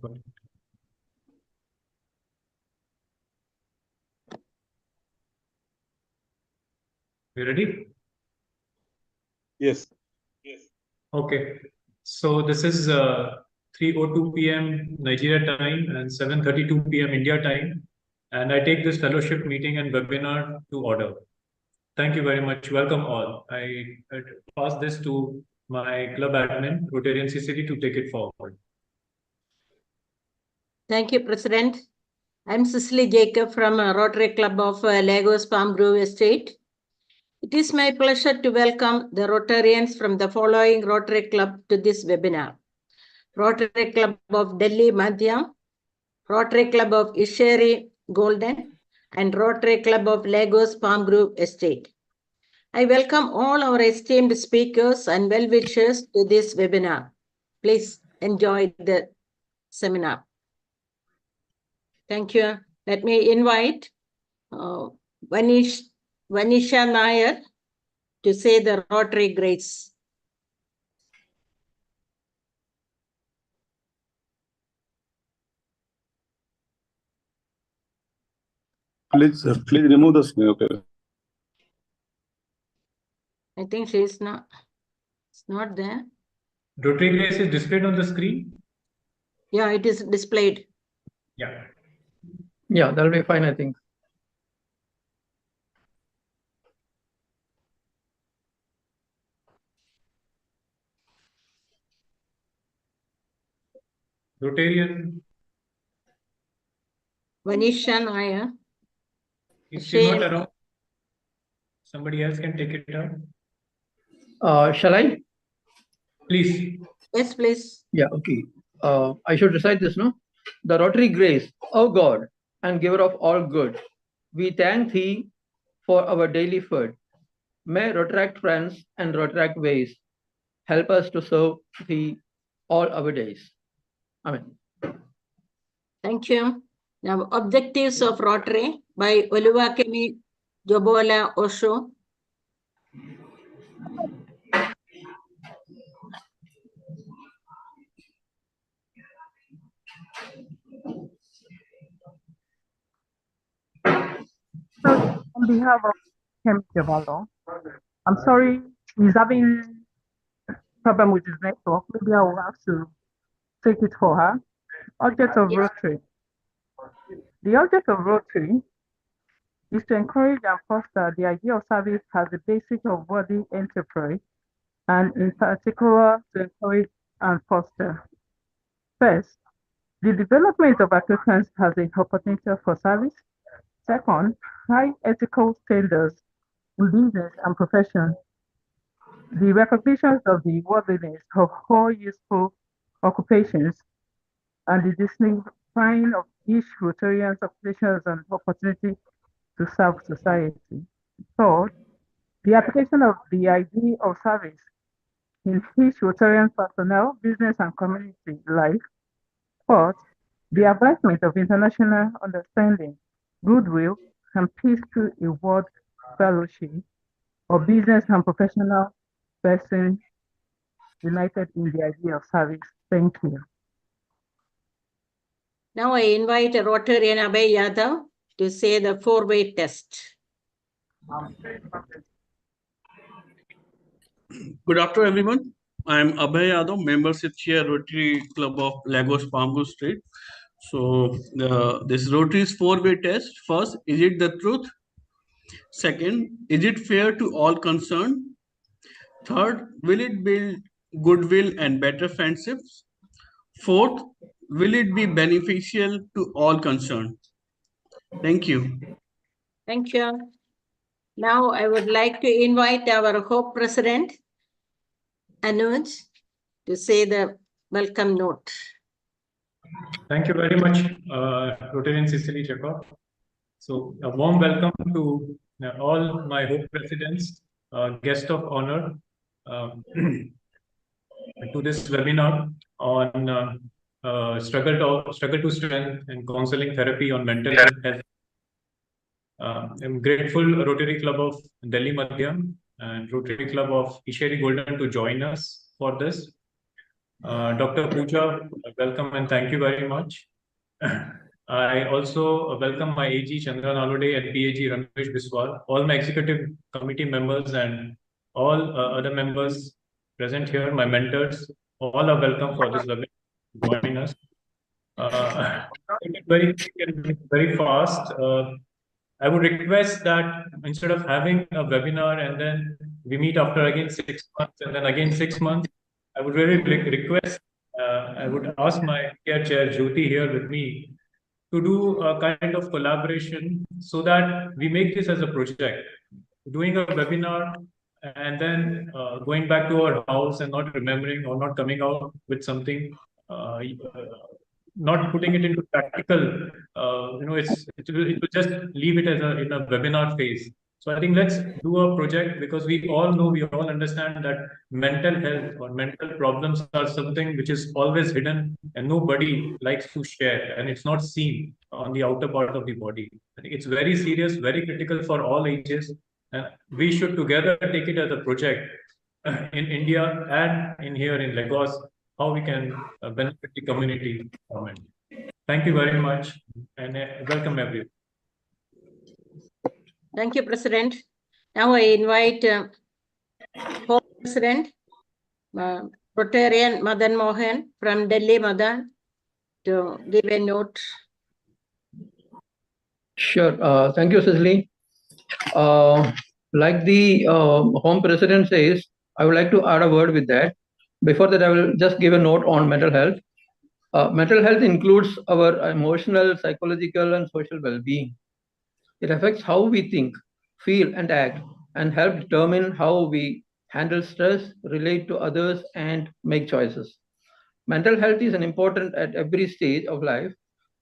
Got it. You ready? Yes. Okay. So this is 3:02 p.m. Nigeria time and 7:32 p.m. India time. And I take this fellowship meeting and webinar to order. Thank you very much. Welcome all. I pass this to my club admin, Rotarian CCD, to take it forward. Thank you, President. I'm Cicely Jacob from Rotary Club of Lagos Palm Grove Estate. It is my pleasure to welcome the Rotarians from the following Rotary Club to this webinar. Rotary Club of Delhi Madhyam, Rotary Club of Isheri Golden, and Rotary Club of Lagos Palm Grove Estate. I welcome all our esteemed speakers and well-wishers to this webinar. Please enjoy the seminar. Thank you. Let me invite Vanisha Nair to say the Rotary grace. Please remove the screen. Okay. I think it's not there. Rotary grace is displayed on the screen? Yeah, it is displayed. Yeah. Yeah, that'll be fine, I think. Rotarian. Vanisha Nair. If she's not around, somebody else can take it up. Shall I? Please. Yes, please. Yeah, okay. I should recite this, no? The Rotary grace, O God, and giver of all good, we thank thee for our daily food. May Rotaract friends and Rotaract ways help us to serve thee all our days. Amen. Thank you. Now, objectives of Rotary by Oluwakemi Jobola Osho. So, on behalf of Kem Jabalo, I'm sorry he's having problem with his network. Maybe I will have to take it for her. Object of Rotary. The object of Rotary is to encourage and foster the idea of service as the basic of worthy enterprise, and in particular to encourage and foster. First, the development of applicants has an opportunity for service. Second, high ethical standards in business and profession. The recognition of the worthiness of all useful occupations and the dignifying of each Rotarian's occupation as an opportunity to serve society. Third, the application of the idea of service in each Rotarian personnel, business, and community life. Fourth, the advancement of international understanding, goodwill, and peace through a world fellowship of business and professional persons united in the idea of service. Thank you. Now I invite Rotarian Abhay Yadav to say the four-way test. Good afternoon, everyone. I am Abhay Yadav, membership chair, Rotary Club of Lagos Palm Grove Street. So this Rotary's four-way test. First, is it the truth? Second, is it fair to all concerned? Third, will it build goodwill and better friendships? Fourth, will it be beneficial to all concerned? Thank you. Thank you. Now I would like to invite our Hope President, Anand, to say the welcome note. Thank you very much, Rotarian Cicely Jacob. So a warm welcome to all my Hope presidents, guest of honor, to this webinar on struggle to strength and counseling therapy on mental health. I'm grateful Rotary Club of Delhi Madhyam and Rotary Club of Isheri Golden to join us for this. Dr. Pooja, welcome and thank you very much. I also welcome my AG Chandra Nalode and PAG Ramesh Biswal, all my executive committee members and all other members present here, my mentors, all are welcome for this webinar. Join us. Very quick and very fast. I would request that instead of having a webinar and then we meet after again 6 months and then again 6 months, I would really request, I would ask my dear chair Jyoti here with me to do a kind of collaboration so that we make this as a project. Doing a webinar and then going back to our house and not remembering or not coming out with something, not putting it into practical, it will just leave it as in a webinar phase. So I think let's do a project because we all understand that mental health or mental problems are something which is always hidden and nobody likes to share and it's not seen on the outer part of the body. I think it's very serious, very critical for all ages. And we should together take it as a project in India and in here in Lagos, how we can benefit the community from it. Thank you very much and welcome everyone. Thank you, President. Now I invite Co-President, Rotarian Madan Mohan from Delhi, Madan, to give a note. Sure. Thank you, Cicely. Like the Home President says, I would like to add a word with that. Before that, I will just give a note on mental health. Mental health includes our emotional, psychological, and social well-being. It affects how we think, feel, and act, and help determine how we handle stress, relate to others, and make choices. Mental health is important at every stage of life,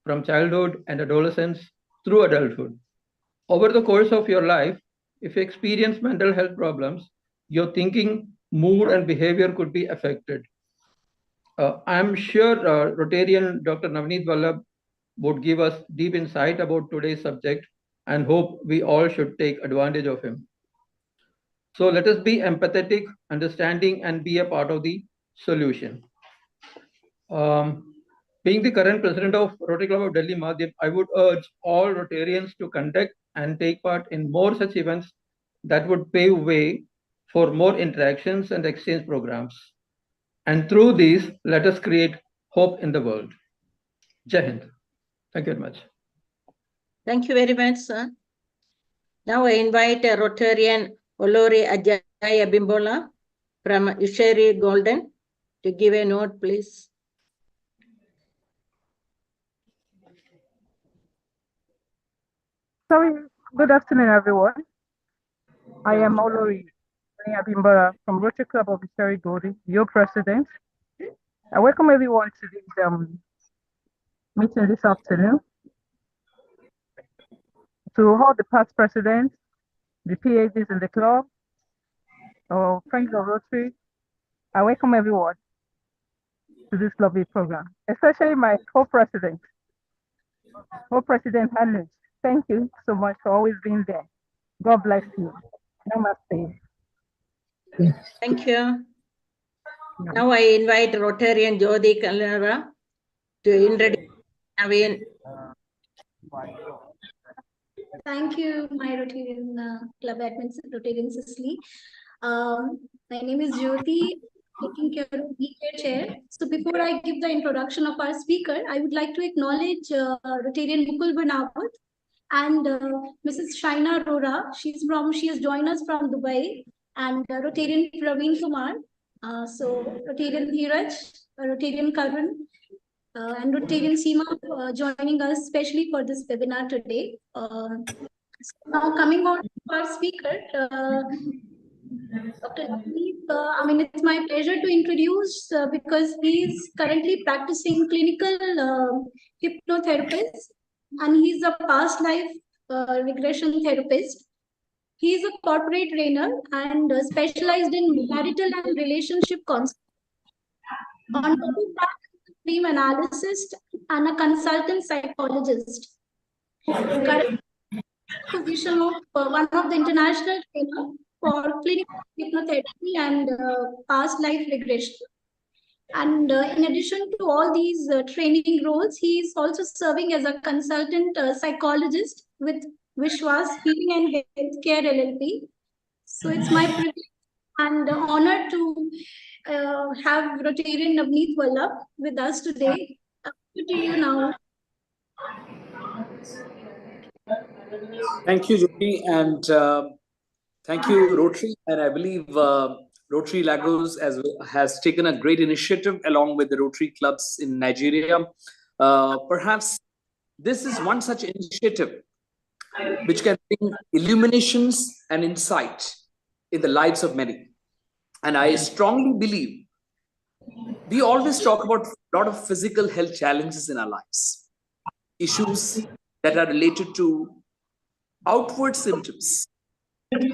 from childhood and adolescence through adulthood. Over the course of your life, if you experience mental health problems, your thinking, mood, and behavior could be affected. I'm sure Rotarian Dr. Navaneeth Vallabh would give us deep insight about today's subject and hope we all should take advantage of him. So let us be empathetic, understanding, and be a part of the solution. Being the current president of Rotary Club of Delhi Madhyam, I would urge all Rotarians to conduct and take part in more such events that would pave way for more interactions and exchange programs. And through these, let us create hope in the world. Jai Hind. Thank you very much. Thank you very much, sir. Now I invite Rotarian Olori Ajay Abimbola from Usheri Golden to give a note, please. Sorry, good afternoon, everyone. I am Olori Abimbola from Rotary Club of Usheri Golden, your president. I welcome everyone to this meeting this afternoon. To all the past presidents, the PAGs in the club, or friends of Rotary, I welcome everyone to this lovely program, especially my co-president, Anand. Thank you so much for always being there. God bless you. Namaste. Thank you. Now I invite Rotarian Jyoti Kallara to introduce Naveen. Thank you, my Rotarian Club admin, Rotarian Cicely. My name is Jyoti, taking care of the chair. So before I give the introduction of our speaker, I would like to acknowledge Rotarian Mukul Banawat and Mrs. Shaina Arora. She has joined us from Dubai, and Rotarian Praveen Kumar. So Rotarian Dheeraj, Rotarian Karan, and Rotarian Seema joining us especially for this webinar today. So now coming on to our speaker, Dr. Navaneeth, it's my pleasure to introduce because he's currently practicing clinical hypnotherapist and he's a past life regression therapist. He is a corporate trainer and specialized in marital and relationship counseling. On top of that, dream analyst and a consultant psychologist. Current position of one of the international trainer for clinical hypnotherapy and past life regression. And in addition to all these training roles, he is also serving as a consultant psychologist with Vishwas Healing and Healthcare LLP. So it's my privilege and honor to have Rotarian Navaneeth Vallabh with us today. Over to you now. Thank you, Jyoti, and thank you, Rotary. And I believe Rotary Lagos has taken a great initiative along with the Rotary clubs in Nigeria. Perhaps this is one such initiative which can bring illuminations and insight in the lives of many. And I strongly believe we always talk about a lot of physical health challenges in our lives, issues that are related to outward symptoms.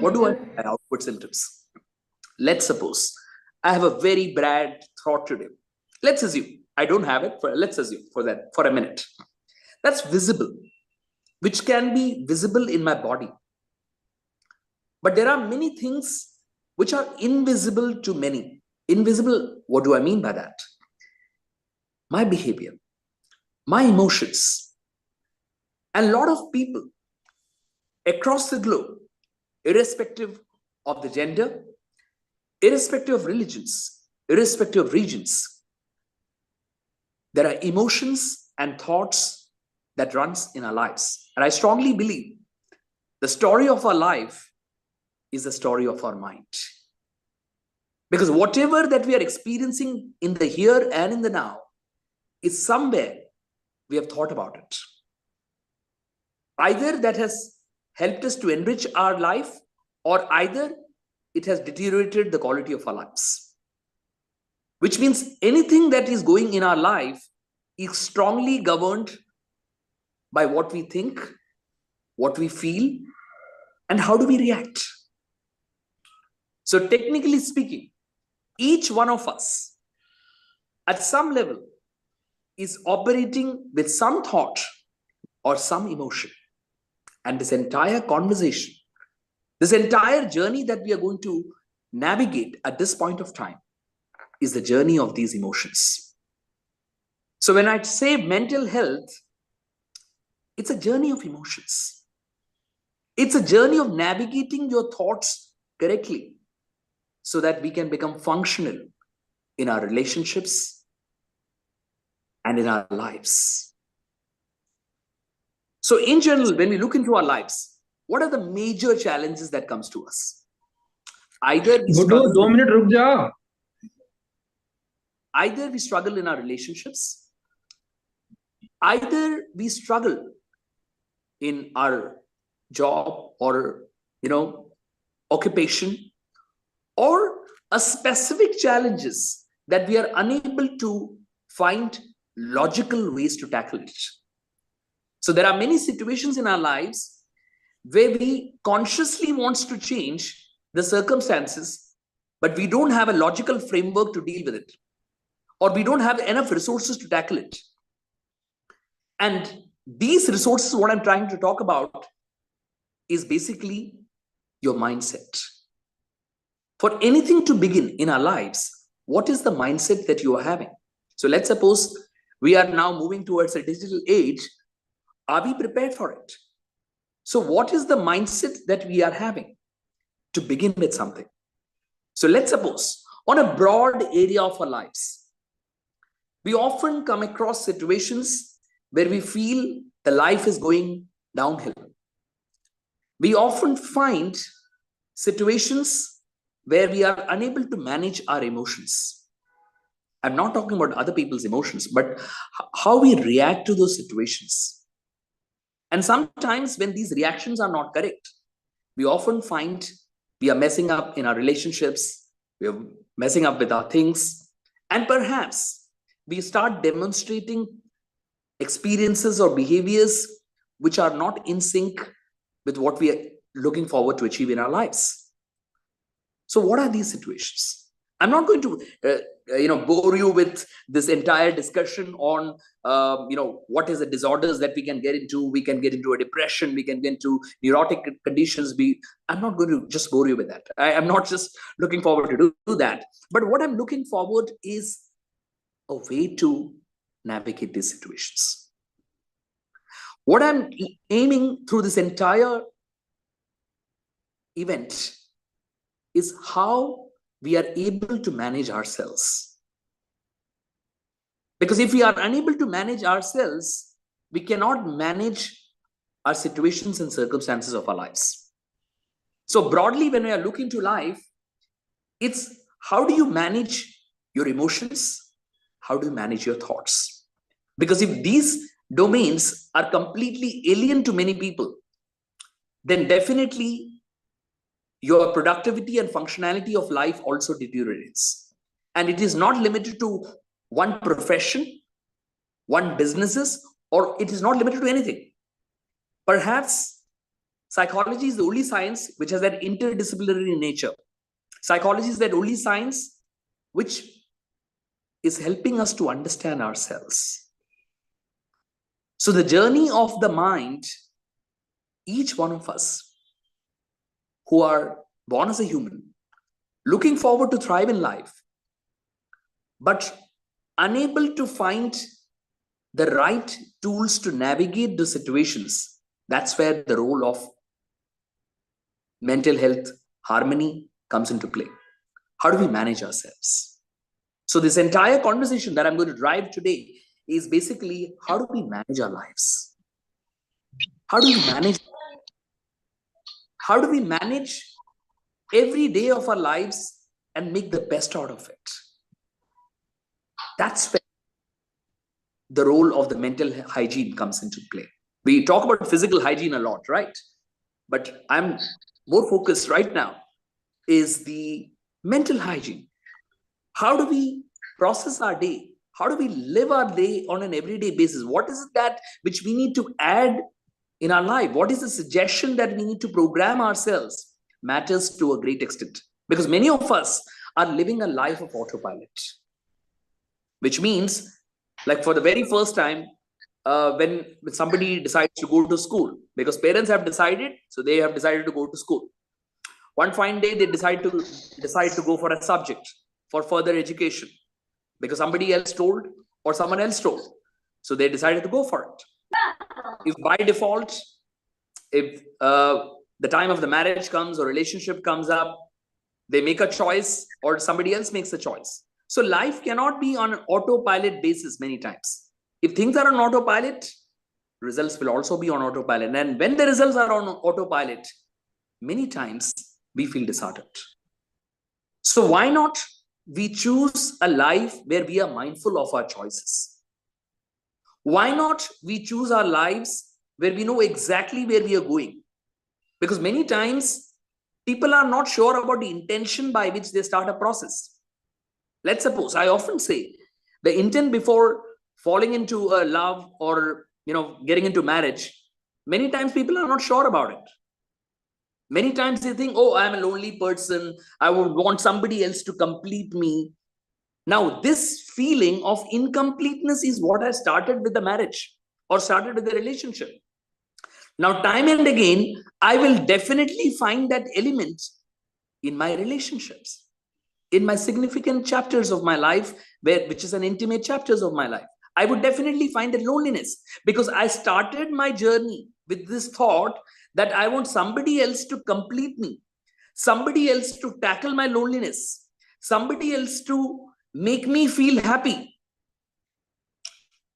What do I mean by outward symptoms? Let's suppose I have a very bad thought today. Let's assume I don't have it. Let's assume for a minute. That's visible, which can be visible in my body. But there are many things which are invisible to many. Invisible, what do I mean by that? My behavior, my emotions. And a lot of people across the globe, irrespective of the gender, irrespective of religions, irrespective of regions, there are emotions and thoughts that runs in our lives. And I strongly believe the story of our life is the story of our mind. Because whatever that we are experiencing in the here and in the now is somewhere we have thought about it. Either that has helped us to enrich our life, or either it has deteriorated the quality of our lives. Which means anything that is going in our life is strongly governed by what we think, what we feel, and how do we react. So technically speaking, each one of us at some level is operating with some thought or some emotion. And this entire conversation, this entire journey that we are going to navigate at this point of time is the journey of these emotions. So when I say mental health, it's a journey of emotions. It's a journey of navigating your thoughts correctly so that we can become functional in our relationships and in our lives. So in general, when we look into our lives, what are the major challenges that comes to us? Either we struggle in our relationships, either we struggle in our job or occupation, or a specific challenges that we are unable to find logical ways to tackle it. So there are many situations in our lives where we consciously want to change the circumstances, but we don't have a logical framework to deal with it, or we don't have enough resources to tackle it. And these resources, what I'm trying to talk about, is basically your mindset. For anything to begin in our lives, what is the mindset that you are having? So let's suppose we are now moving towards a digital age. Are we prepared for it? So what is the mindset that we are having to begin with something? So let's suppose on a broad area of our lives, we often come across situations where we feel the life is going downhill. We often find situations where we are unable to manage our emotions. I'm not talking about other people's emotions, but how we react to those situations. And sometimes when these reactions are not correct, we often find we are messing up in our relationships, we are messing up with our things, and perhaps we start demonstrating experiences or behaviors which are not in sync with what we are looking forward to achieve in our lives. So what are these situations? I'm not going to bore you with this entire discussion on what is the disorders that we can get into. We can get into a depression, we can get into neurotic conditions. I'm not going to just bore you with that. I'm not just looking forward to do that. But what I'm looking forward is a way to navigate these situations. What I'm aiming through this entire event is how we are able to manage ourselves. Because if we are unable to manage ourselves, we cannot manage our situations and circumstances of our lives. So broadly, when we are looking to life, it's how do you manage your emotions? How do you manage your thoughts? Because if these domains are completely alien to many people, then definitely your productivity and functionality of life also deteriorates. And it is not limited to one profession, one businesses, or it is not limited to anything. Perhaps psychology is the only science which has that interdisciplinary nature. Psychology is that only science which is helping us to understand ourselves. So the journey of the mind, each one of us who are born as a human, looking forward to thrive in life, but unable to find the right tools to navigate the situations, that's where the role of mental health, harmony comes into play. How do we manage ourselves? So this entire conversation that I'm going to drive today is basically how do we manage our lives? How do we manage? How do we manage every day of our lives and make the best out of it? That's where the role of the mental hygiene comes into play. We talk about physical hygiene a lot, right? But I'm more focused right now is the mental hygiene. How do we process our day? How do we live our day on an everyday basis? What is it that which we need to add in our life? What is the suggestion that we need to program ourselves? Matters to a great extent. Because many of us are living a life of autopilot. Which means, like for the very first time, when somebody decides to go to school, because parents have decided, so they have decided to go to school. One fine day, they decide to go for a subject for further education because somebody else told or someone else told. So they decided to go for it. If by default, if the time of the marriage comes or relationship comes up, they make a choice or somebody else makes a choice. So life cannot be on an autopilot basis many times. If things are on autopilot, results will also be on autopilot. And when the results are on autopilot, many times we feel disheartened. So why not we choose a life where we are mindful of our choices? Why not we choose our lives where we know exactly where we are going? Because many times people are not sure about the intention by which they start a process. Let's suppose, I often say, the intent before falling into a love or getting into marriage, many times people are not sure about it. Many times they think, oh, I'm a lonely person. I would want somebody else to complete me. Now, this feeling of incompleteness is what has started with the marriage or started with the relationship. Now, time and again, I will definitely find that element in my relationships, in my significant chapters of my life, which is an intimate chapters of my life. I would definitely find that loneliness because I started my journey with this thought that I want somebody else to complete me, somebody else to tackle my loneliness, somebody else to make me feel happy.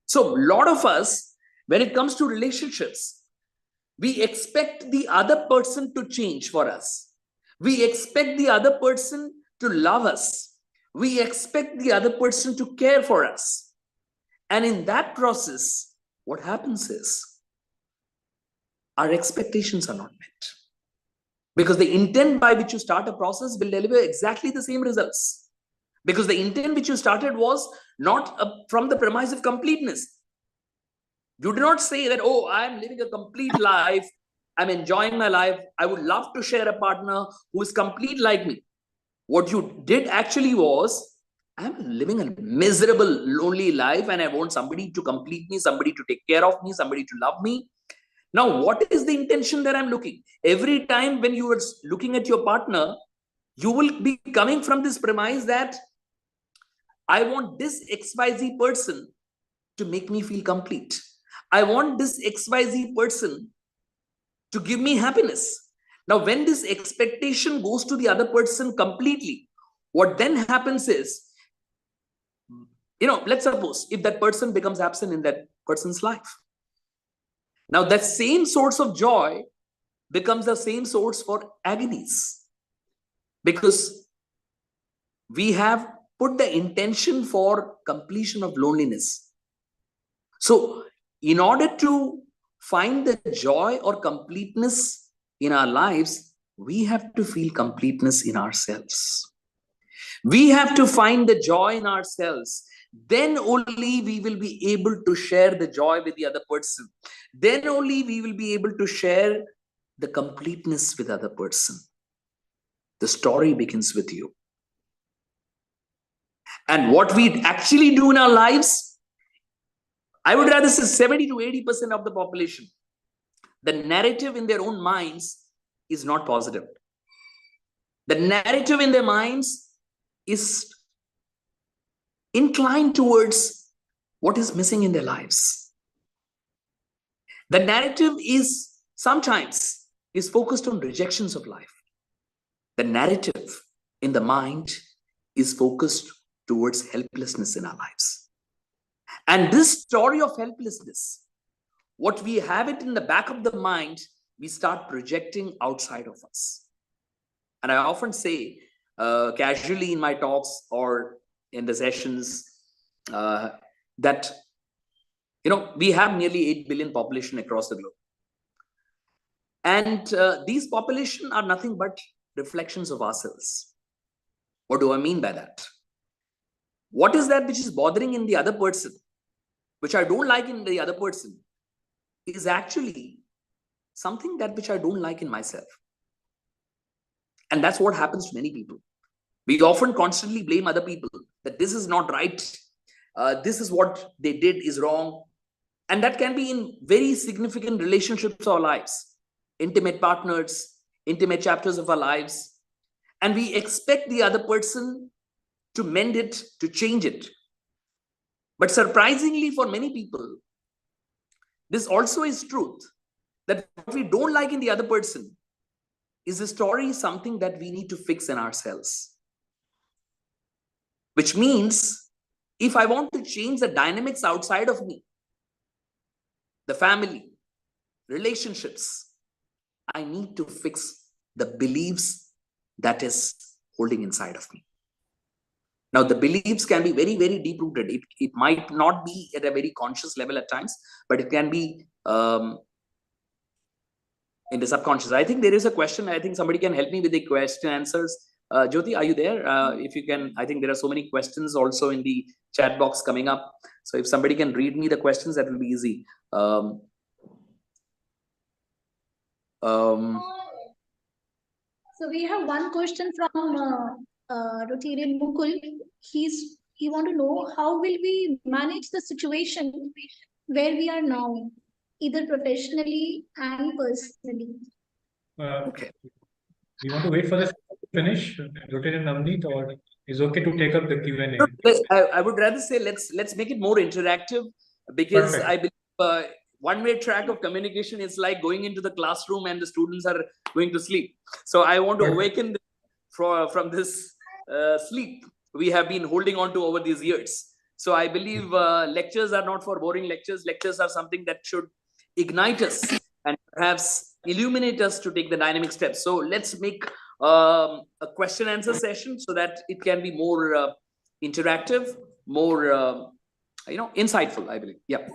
So a lot of us, when it comes to relationships, we expect the other person to change for us. We expect the other person to love us. We expect the other person to care for us. And in that process, what happens is our expectations are not met. Because the intent by which you start a process will deliver exactly the same results. Because the intent which you started was not from the premise of completeness. You do not say that, oh, I'm living a complete life. I'm enjoying my life. I would love to share a partner who is complete like me. What you did actually was, I'm living a miserable, lonely life and I want somebody to complete me, somebody to take care of me, somebody to love me. Now, what is the intention that I'm looking? Every time when you are looking at your partner, you will be coming from this premise that I want this XYZ person to make me feel complete. I want this XYZ person to give me happiness. Now, when this expectation goes to the other person completely, what then happens is, let's suppose if that person becomes absent in that person's life. Now, that same source of joy becomes the same source for agonies, because we have put the intention for completion of loneliness. So, in order to find the joy or completeness in our lives, we have to feel completeness in ourselves. We have to find the joy in ourselves. Then only we will be able to share the joy with the other person. Then only we will be able to share the completeness with the other person. The story begins with you. And what we actually do in our lives, I would rather say 70 to 80% of the population, the narrative in their own minds is not positive. The narrative in their minds is inclined towards what is missing in their lives. The narrative is sometimes focused on rejections of life. The narrative in the mind is focused towards helplessness in our lives. And this story of helplessness, what we have it in the back of the mind, we start projecting outside of us. And I often say, casually in my talks or in the sessions, that, we have nearly 8 billion population across the globe. And these population are nothing but reflections of ourselves. What do I mean by that? What is that which is bothering in the other person, which I don't like in the other person, is actually something that which I don't like in myself. And that's what happens to many people. We often constantly blame other people that this is not right. This is what they did is wrong. And that can be in very significant relationships of our lives, intimate partners, intimate chapters of our lives. And we expect the other person to mend it, to change it. But surprisingly for many people, this also is truth, that what we don't like in the other person is the story something that we need to fix in ourselves. Which means, if I want to change the dynamics outside of me, the family, relationships, I need to fix the beliefs that is holding inside of me. Now, the beliefs can be very, very deep-rooted. It might not be at a very conscious level at times, but it can be in the subconscious. I think there is a question. I think somebody can help me with the question answers. Jyoti, are you there? If you can, I think there are so many questions also in the chat box coming up. So if somebody can read me the questions, that will be easy. So we have one question from Rotarian Mukul. He want to know, how will we manage the situation where we are now, either professionally and personally? Okay. You want to wait for this to finish, Rotarian Navaneeth, or is okay to take up the Q&A? I would rather say let's make it more interactive, because perfect. I believe one-way track of communication is like going into the classroom and the students are going to sleep. So I want to awaken them from this sleep we have been holding on to over these years. So I believe lectures are not for boring lectures. Lectures are something that should ignite us and perhaps illuminate us to take the dynamic steps. So let's make a question answer session so that it can be more interactive, more insightful, I believe. Yeah.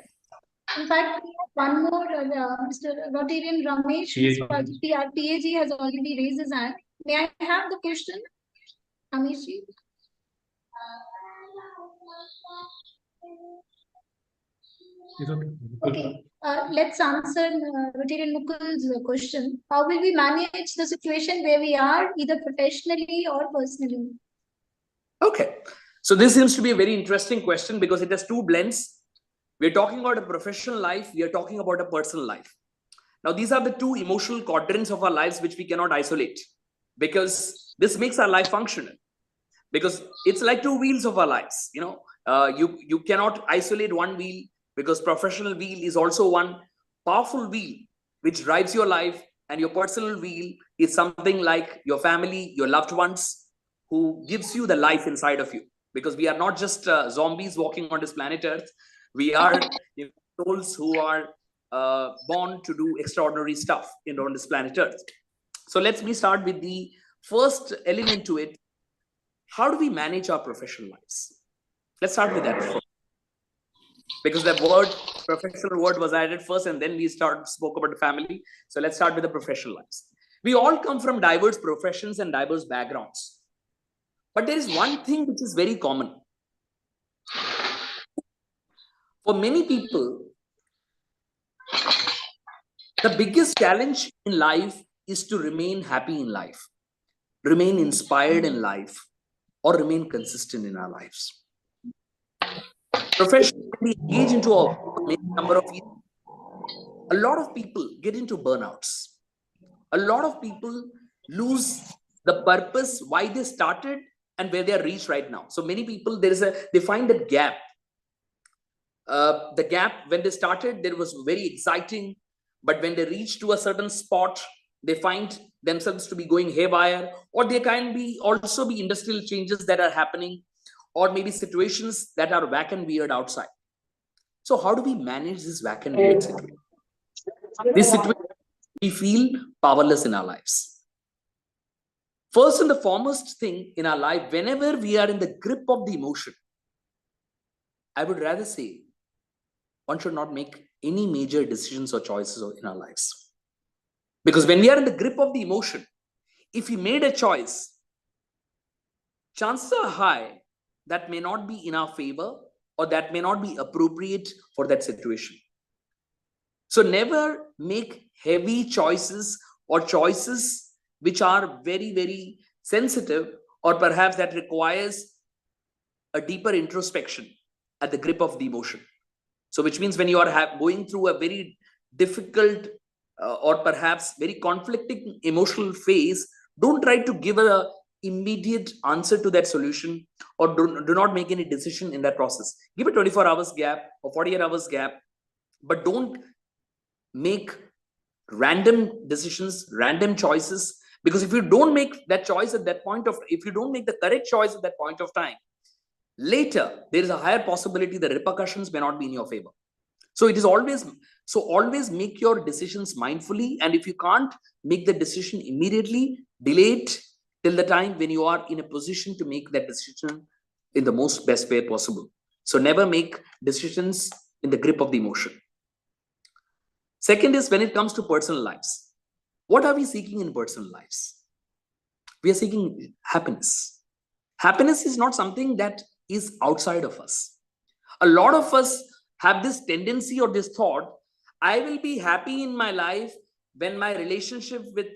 In fact, we have one more, Mr. Rotarian Ramesh, PAG has already raised his hand. May I have the question, Ramesh ji? Okay, let's answer Rotarian Mukul's question. How will we manage the situation where we are, either professionally or personally? Okay, so this seems to be a very interesting question because it has two blends. We're talking about a professional life, we are talking about a personal life. Now, these are the two emotional quadrants of our lives which we cannot isolate, because this makes our life functional. because it's like two wheels of our lives. You cannot isolate one wheel, because professional wheel is also one powerful wheel which drives your life, and your personal wheel is something like your family, your loved ones, who gives you the life inside of you. Because we are not just zombies walking on this planet Earth. We are souls who are born to do extraordinary stuff on this planet Earth. So let me start with the first element to it. How do we manage our professional lives? Let's start with that first. Because that professional word was added first, and then we spoke about the family. So let's start with the professional lives. We all come from diverse professions and diverse backgrounds. But there is one thing which is very common. For many people, the biggest challenge in life is to remain happy in life, remain inspired in life, or remain consistent in our lives. Professionally, we engage into a number of years. A lot of people get into burnouts. A lot of people lose the purpose why they started and where they are reached right now. So many people, they find that gap. The gap, when they started, there was very exciting, but when they reach to a certain spot, they find themselves to be going haywire, or there can be also be industrial changes that are happening, or maybe situations that are whack and weird outside. So how do we manage this whack and weird situation? This situation, we feel powerless in our lives. First and the foremost thing in our life, whenever we are in the grip of the emotion, I would rather say one should not make any major decisions or choices in our lives. Because when we are in the grip of the emotion, if we made a choice, chances are high that may not be in our favor, or that may not be appropriate for that situation. So never make heavy choices or choices which are very, very sensitive, or perhaps that requires a deeper introspection at the grip of the emotion. So which means when you are going through a very difficult or perhaps very conflicting emotional phase, don't try to give an immediate answer to that solution, or do not make any decision in that process. Give a 24 hours gap or 48 hours gap, but don't make random decisions, random choices. Because if you don't make that choice at that point of, if you don't make the correct choice at that point of time, later there is a higher possibility the repercussions may not be in your favor. So it is always make your decisions mindfully, and if you can't make the decision immediately, delay it till the time when you are in a position to make that decision in the most best way possible. So never make decisions in the grip of the emotion. Second is when it comes to personal lives. What are we seeking in personal lives? We are seeking happiness. Happiness is not something that is outside of us. A lot of us have this tendency or this thought, I will be happy in my life when my relationship with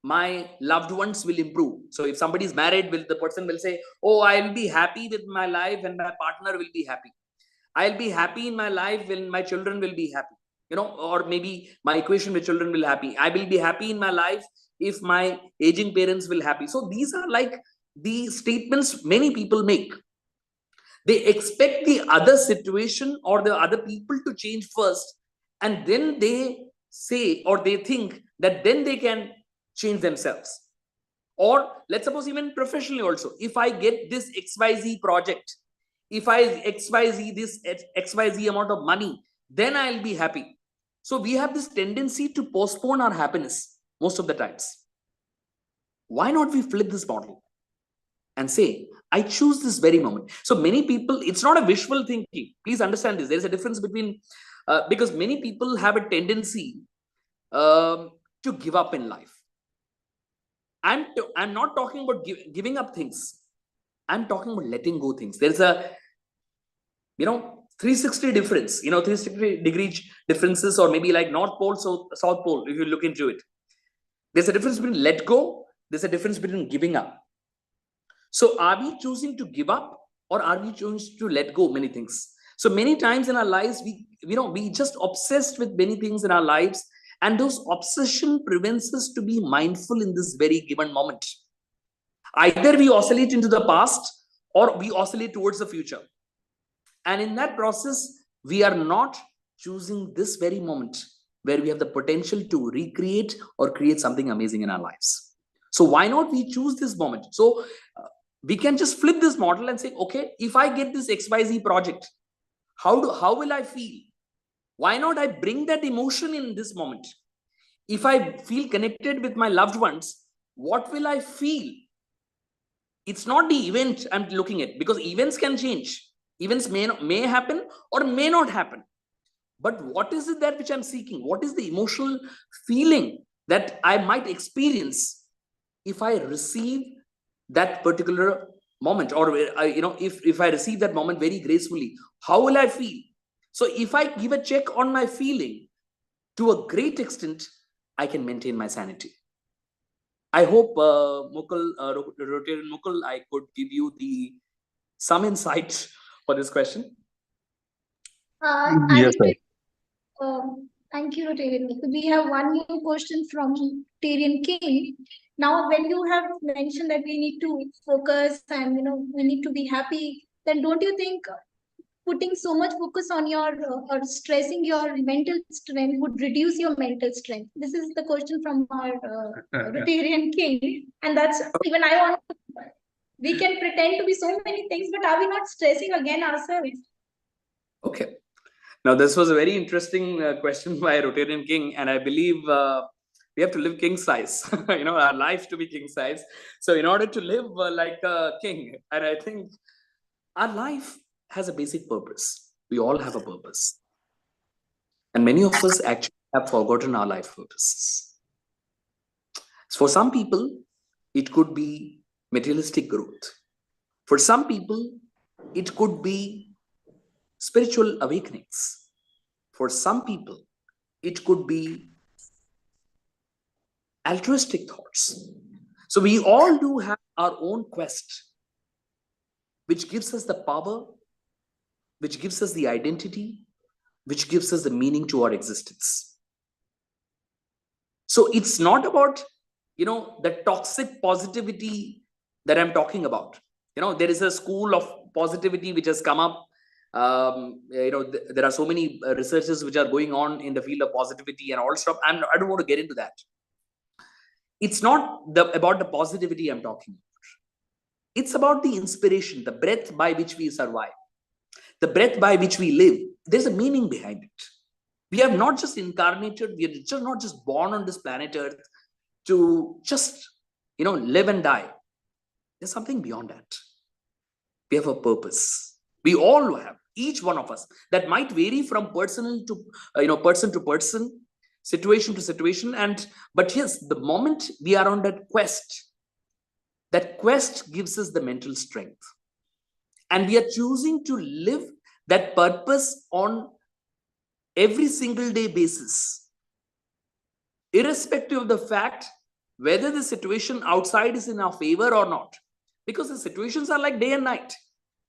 my loved ones will improve. So if somebody is married, the person will say, oh, I'll be happy with my life when my partner will be happy. I'll be happy in my life when my children will be happy. Or maybe my equation with children will be happy. I will be happy in my life if my aging parents will happy. So these are like the statements many people make. They expect the other situation or the other people to change first, and then they say or they think that then they can change themselves. Or let's suppose even professionally also, if I get this XYZ project, if I XYZ this XYZ amount of money, then I'll be happy. So we have this tendency to postpone our happiness most of the times. Why not we flip this model and say, I choose this very moment. So many people, it's not a wishful thinking. Please understand this. There's a difference between, because many people have a tendency to give up in life. I'm not talking about giving up things. I'm talking about letting go things. There's a, 360 difference, 360 degree differences, or maybe like North Pole, South Pole, if you look into it. There's a difference between let go. There's a difference between giving up. So are we choosing to give up, or are we choosing to let go many things? So many times in our lives, we just obsessed with many things in our lives, and those obsession prevents us to be mindful in this very given moment. Either we oscillate into the past or we oscillate towards the future. And in that process, we are not choosing this very moment where we have the potential to recreate or create something amazing in our lives. So why not we choose this moment? So we can just flip this model and say, okay, if I get this XYZ project, how will I feel? Why not I bring that emotion in this moment? If I feel connected with my loved ones, what will I feel? It's not the event I'm looking at, because events can change. Events may happen or may not happen. But what is it that which I'm seeking? What is the emotional feeling that I might experience if I receive that particular moment, or if I receive that moment very gracefully? How will I feel? So if I give a check on my feeling, to a great extent, I can maintain my sanity. I hope, Rotarian Mukul, I could give you some insight for this question. Yes, sir. Thank you, Rotarian. We have one more question from Rotarian King. Now, when you have mentioned that we need to focus and we need to be happy, then don't you think putting so much focus on your or stressing your mental strength would reduce your mental strength? This is the question from our Rotarian King, and that's even I want. We can pretend to be so many things, but are we not stressing again ourselves? Okay. Now, this was a very interesting question by Rotarian King, and I believe we have to live king size, our life to be king size. So in order to live like a king, and I think our life has a basic purpose. We all have a purpose. And many of us actually have forgotten our life purposes. For some people, it could be materialistic growth. For some people, it could be spiritual awakenings. For some people, it could be altruistic thoughts. So we all do have our own quest, which gives us the power, which gives us the identity, which gives us the meaning to our existence. So it's not about, the toxic positivity that I'm talking about. There is a school of positivity which has come up. There are so many researches which are going on in the field of positivity and all stuff. I don't want to get into that. It's not about the positivity I'm talking about. It's about the inspiration, the breath by which we survive, the breath by which we live. There's a meaning behind it. We have not just incarnated, we are just not just born on this planet Earth to just, live and die. There's something beyond that. We have a purpose. We all have, each one of us. That might vary from person to person, situation to situation. But yes, the moment we are on that quest gives us the mental strength. And we are choosing to live that purpose on every single day basis, irrespective of the fact whether the situation outside is in our favor or not. Because the situations are like day and night.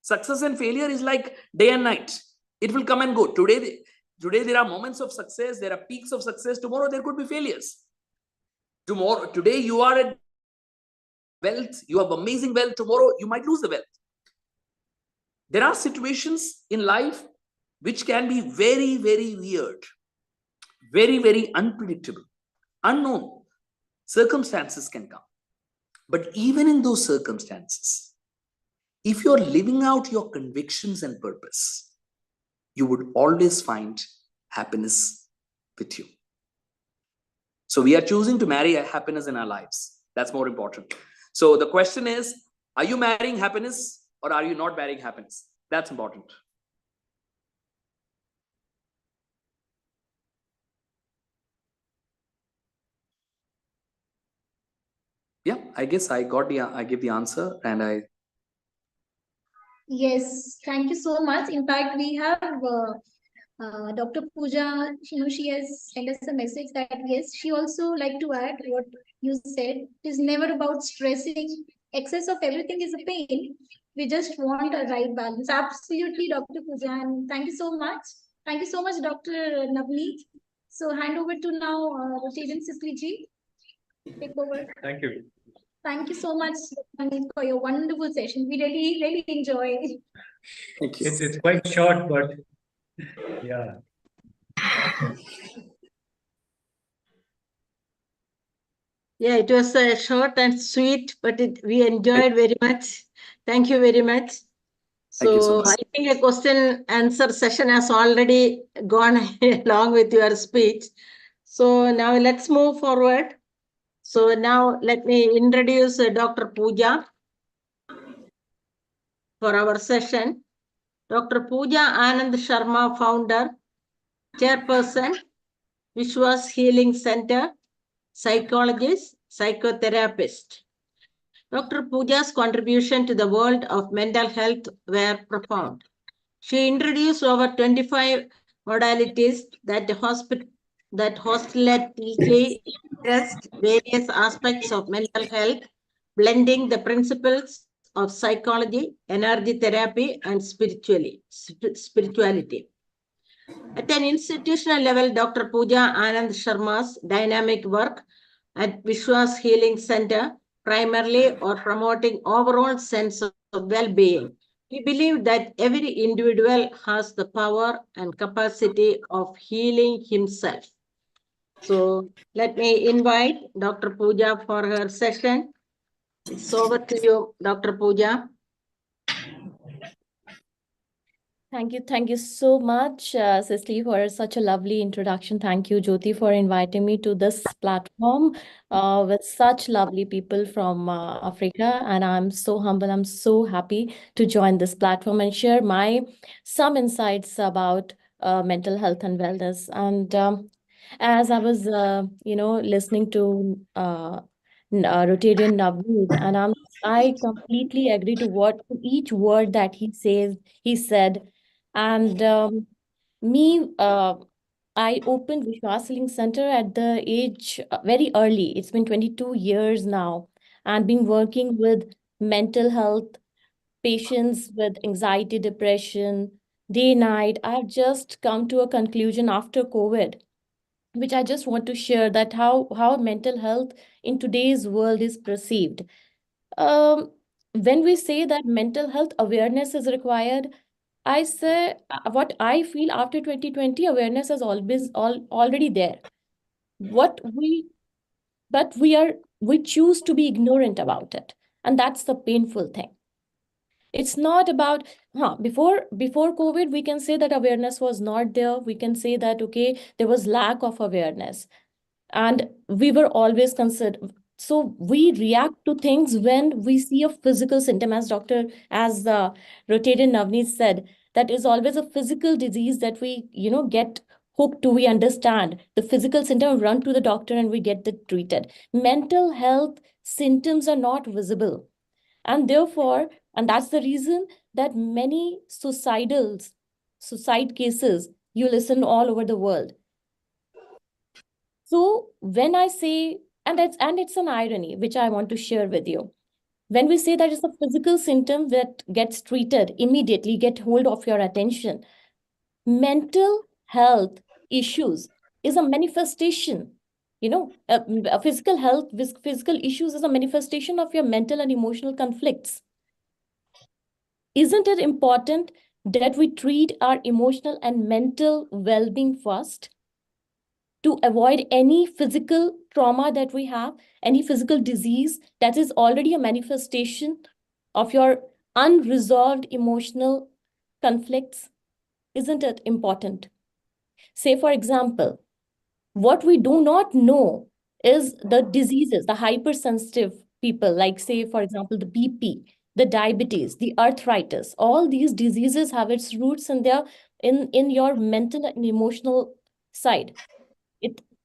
Success and failure is like day and night. It will come and go. Today there are moments of success, there are peaks of success. Tomorrow there could be failures. Today you are at wealth, you have amazing wealth. Tomorrow you might lose the wealth. There are situations in life which can be very, very weird, very, very unpredictable, unknown. Circumstances can come. But even in those circumstances, if you're living out your convictions and purpose, you would always find happiness with you. So we are choosing to marry happiness in our lives. That's more important. So the question is, are you marrying happiness or are you not marrying happiness? That's important. Yeah, I guess I gave the answer, and Yes, thank you so much. In fact, we have Dr. Pooja, she has sent us a message that yes, she also like to add what you said. It is never about stressing. Excess of everything is a pain. We just want a right balance. Absolutely, Dr. Pooja, and thank you so much. Thank you so much, Dr. Navaneeth. So hand over to now Rotarian Cicely ji. Take over. Thank you. Thank you so much, Navaneeth, for your wonderful session. We really enjoyed. Thank you. It's quite short, but yeah. Yeah, it was short and sweet, but we enjoyed very much. Thank you very much. Thank you so So much. I think a question answer session has already gone along with your speech. So now let's move forward. So now let me introduce Dr. Pooja for our session. Dr. Pooja Anand Sharma, founder, chairperson, Vishwas Healing Center, psychologist, psychotherapist. Dr. Pooja's contribution to the world of mental health were profound. She introduced over 25 modalities that holistically addressed various aspects of mental health, blending the principles of psychology, energy therapy, and spirituality. At an institutional level, Dr. Pooja Anand Sharma's dynamic work at Vishwas Healing Center primarily or promoting overall sense of well-being. We believe that every individual has the power and capacity of healing himself. So let me invite Dr. Pooja for her session. It's over to you, Dr. Pooja. Thank you so much, Cicely, for such a lovely introduction. Thank you, Jyoti, for inviting me to this platform with such lovely people from Africa. And I'm so humble. I'm so happy to join this platform and share some insights about mental health and wellness. And as I was, listening to Rotarian Navneet, and I completely agree to each word that he said. And I opened Vishwas Center at the age very early. It's been 22 years now, and been working with mental health patients with anxiety, depression, day, night. I've just come to a conclusion after COVID, which I just want to share, that how mental health in today's world is perceived. Um, when we say that mental health awareness is required, I say what I feel after 2020, awareness is already there. What we but we choose to be ignorant about it, and that's the painful thing. It's not about before COVID, we can say that awareness was not there. We can say that okay, there was lack of awareness, and we were always considered. So we react to things when we see a physical symptom, as the Rotarian Navneet said, that is always a physical disease that we get hooked to. We understand the physical symptom, run to the doctor, and we get it treated. Mental health symptoms are not visible, and therefore, and that's the reason that many suicide cases you listen all over the world. So when I say, and it's an irony which I want to share with you. When we say that it's a physical symptom that gets treated immediately, get hold of your attention, mental health issues is a manifestation. A physical issues is a manifestation of your mental and emotional conflicts. Isn't it important that we treat our emotional and mental well-being first, to avoid any physical trauma that we have, any physical disease that is already a manifestation of your unresolved emotional conflicts? Isn't it important? Say, for example, what we do not know is the diseases, the hypersensitive people, like say, for example, the BP, the diabetes, the arthritis. All these diseases have its roots in your mental and emotional side.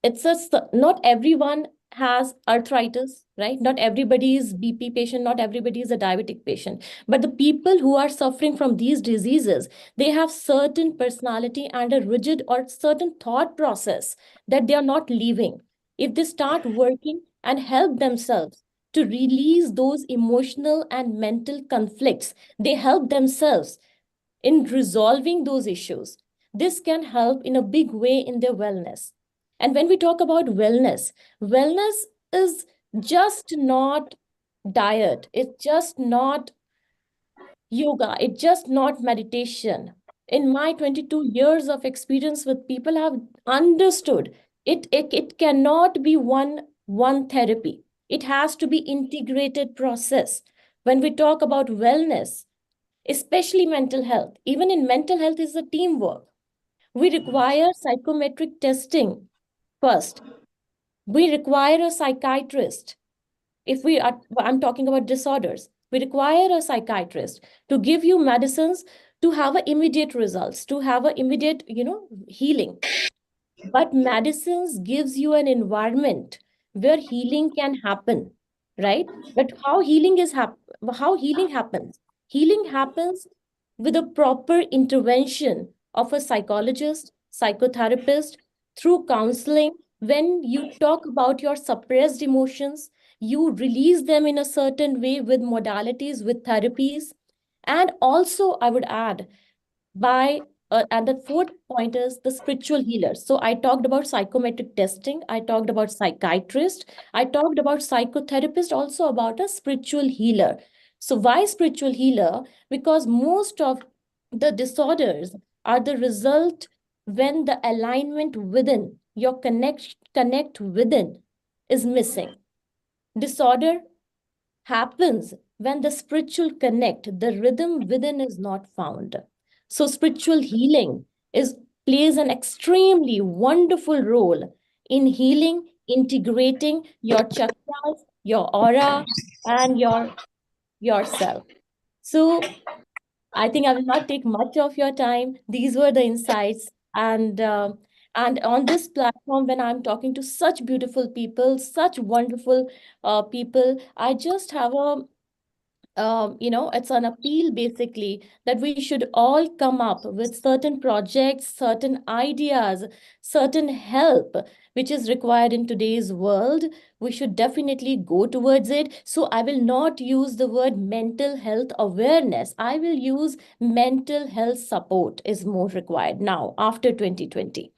It's just not everyone has arthritis, right? Not everybody is BP patient, not everybody is a diabetic patient. But the people who are suffering from these diseases, they have certain personality and a rigid or certain thought process that they are not leaving. If they start working and help themselves to release those emotional and mental conflicts, they help themselves in resolving those issues. This can help in a big way in their wellness. And when we talk about wellness is just not diet. It's just not yoga. It's just not meditation. In my 22 years of experience with people, I've understood it cannot be one therapy. It has to be integrated process. When we talk about wellness, especially mental health, even in mental health is a teamwork. We require psychometric testing first. We require a psychiatrist. If we are, I'm talking about disorders, we require a psychiatrist to give you medicines to have immediate results, to have an immediate, healing. But medicines gives you an environment where healing can happen, right? But how healing happens? Healing happens with a proper intervention of a psychologist, psychotherapist, through counseling. When you talk about your suppressed emotions, you release them in a certain way with modalities, with therapies. And also, I would add, and the fourth point is the spiritual healers. So I talked about psychometric testing, I talked about psychiatrist, I talked about psychotherapist, also about a spiritual healer. So why spiritual healer? Because most of the disorders are the result when the alignment within, your connect within is missing. Disorder happens when the spiritual connect, the rhythm within is not found. So spiritual healing plays an extremely wonderful role in healing, integrating your chakras, your aura, and yourself. So I think I will not take much of your time. These were the insights. And on this platform, when I'm talking to such beautiful people, such wonderful people, I just have it's an appeal basically that we should all come up with certain projects, certain ideas, certain help which is required in today's world. We should definitely go towards it. So I will not use the word mental health awareness. I will use mental health support is more required now after 2020.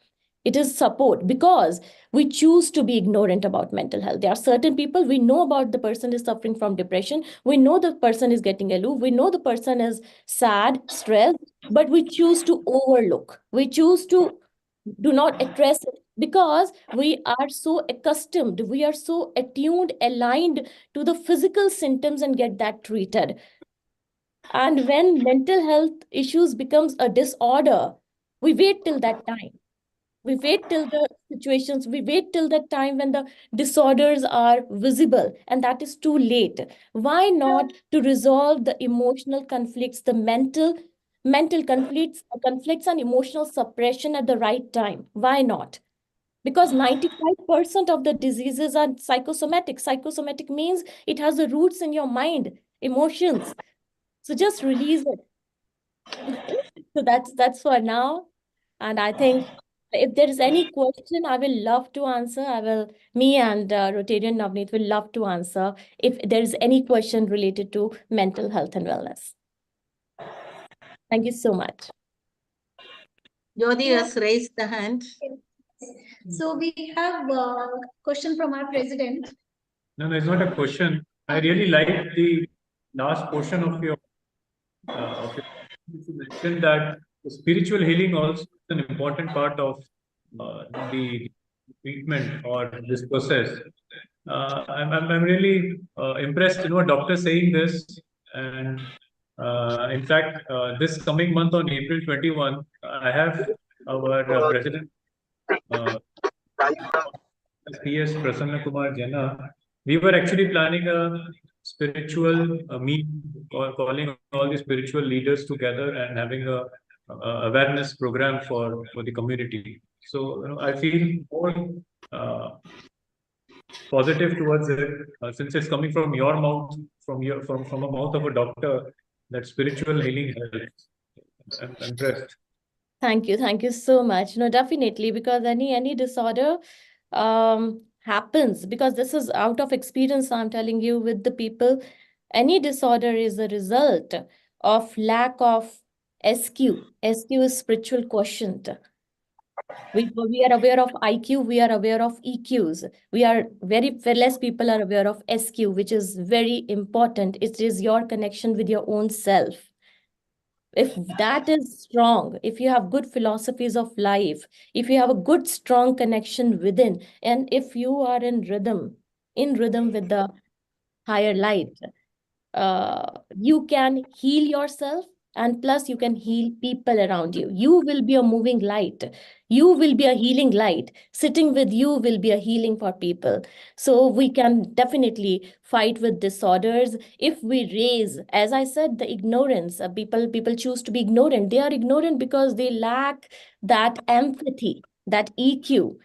It is support because we choose to be ignorant about mental health. There are certain people, we know about the person is suffering from depression. We know the person is getting aloof. We know the person is sad, stressed, but we choose to overlook. We choose to do not address it because we are so accustomed, we are so attuned, aligned to the physical symptoms and get that treated. And when mental health issues becomes a disorder, we wait till that time. We wait till the situations, we wait till the time when the disorders are visible, and that is too late. Why not to resolve the emotional conflicts, the mental conflicts and emotional suppression at the right time? Why not? Because 95% of the diseases are psychosomatic. Psychosomatic means it has the roots in your mind, emotions. So just release it. So that's for now. And I think if there is any question, I will love to answer. Me and Rotarian Navaneeth will love to answer if there is any question related to mental health and wellness. Thank you so much. Jyoti has raised the hand. So we have a question from our president. No, it's not a question. I really like the last portion of your you mentioned that the spiritual healing also is an important part of the treatment or this process. I'm really impressed, a doctor saying this. And in fact, this coming month on April 21, I have our president, PS Prasanna Kumar Jena. We were actually planning a spiritual meet, calling all the spiritual leaders together and having a awareness program for the community. So I feel more positive towards it since it's coming from your mouth, from a mouth of a doctor, that spiritual healing helps. I'm impressed. Thank you so much. No, definitely, because any disorder happens, because this is out of experience I'm telling you with the people. Any disorder is a result of lack of SQ. SQ is spiritual quotient. We are aware of IQ, we are aware of EQs. We are very less people are aware of SQ, which is very important. It is your connection with your own self. If that is strong, if you have good philosophies of life, if you have a good, strong connection within, and if you are in rhythm with the higher light, you can heal yourself, and plus you can heal people around you. You will be a moving light. You will be a healing light. Sitting with you will be a healing for people. So we can definitely fight with disorders if we raise, as I said, the ignorance. People choose to be ignorant. They are ignorant because they lack that empathy, that EQ.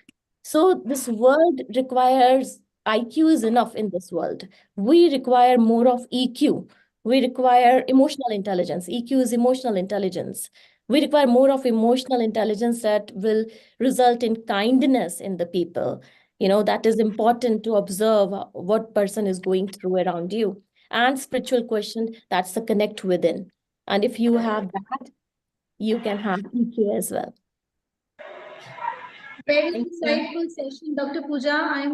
So this world requires IQ is enough in this world. We require more of EQ. We require emotional intelligence. EQ is emotional intelligence. We require more of emotional intelligence that will result in kindness in the people. That is important to observe what person is going through around you. And spiritual question, that's the connect within. And if you have that, you can have EQ as well. Very Thank you. insightful session, Dr. Pooja. I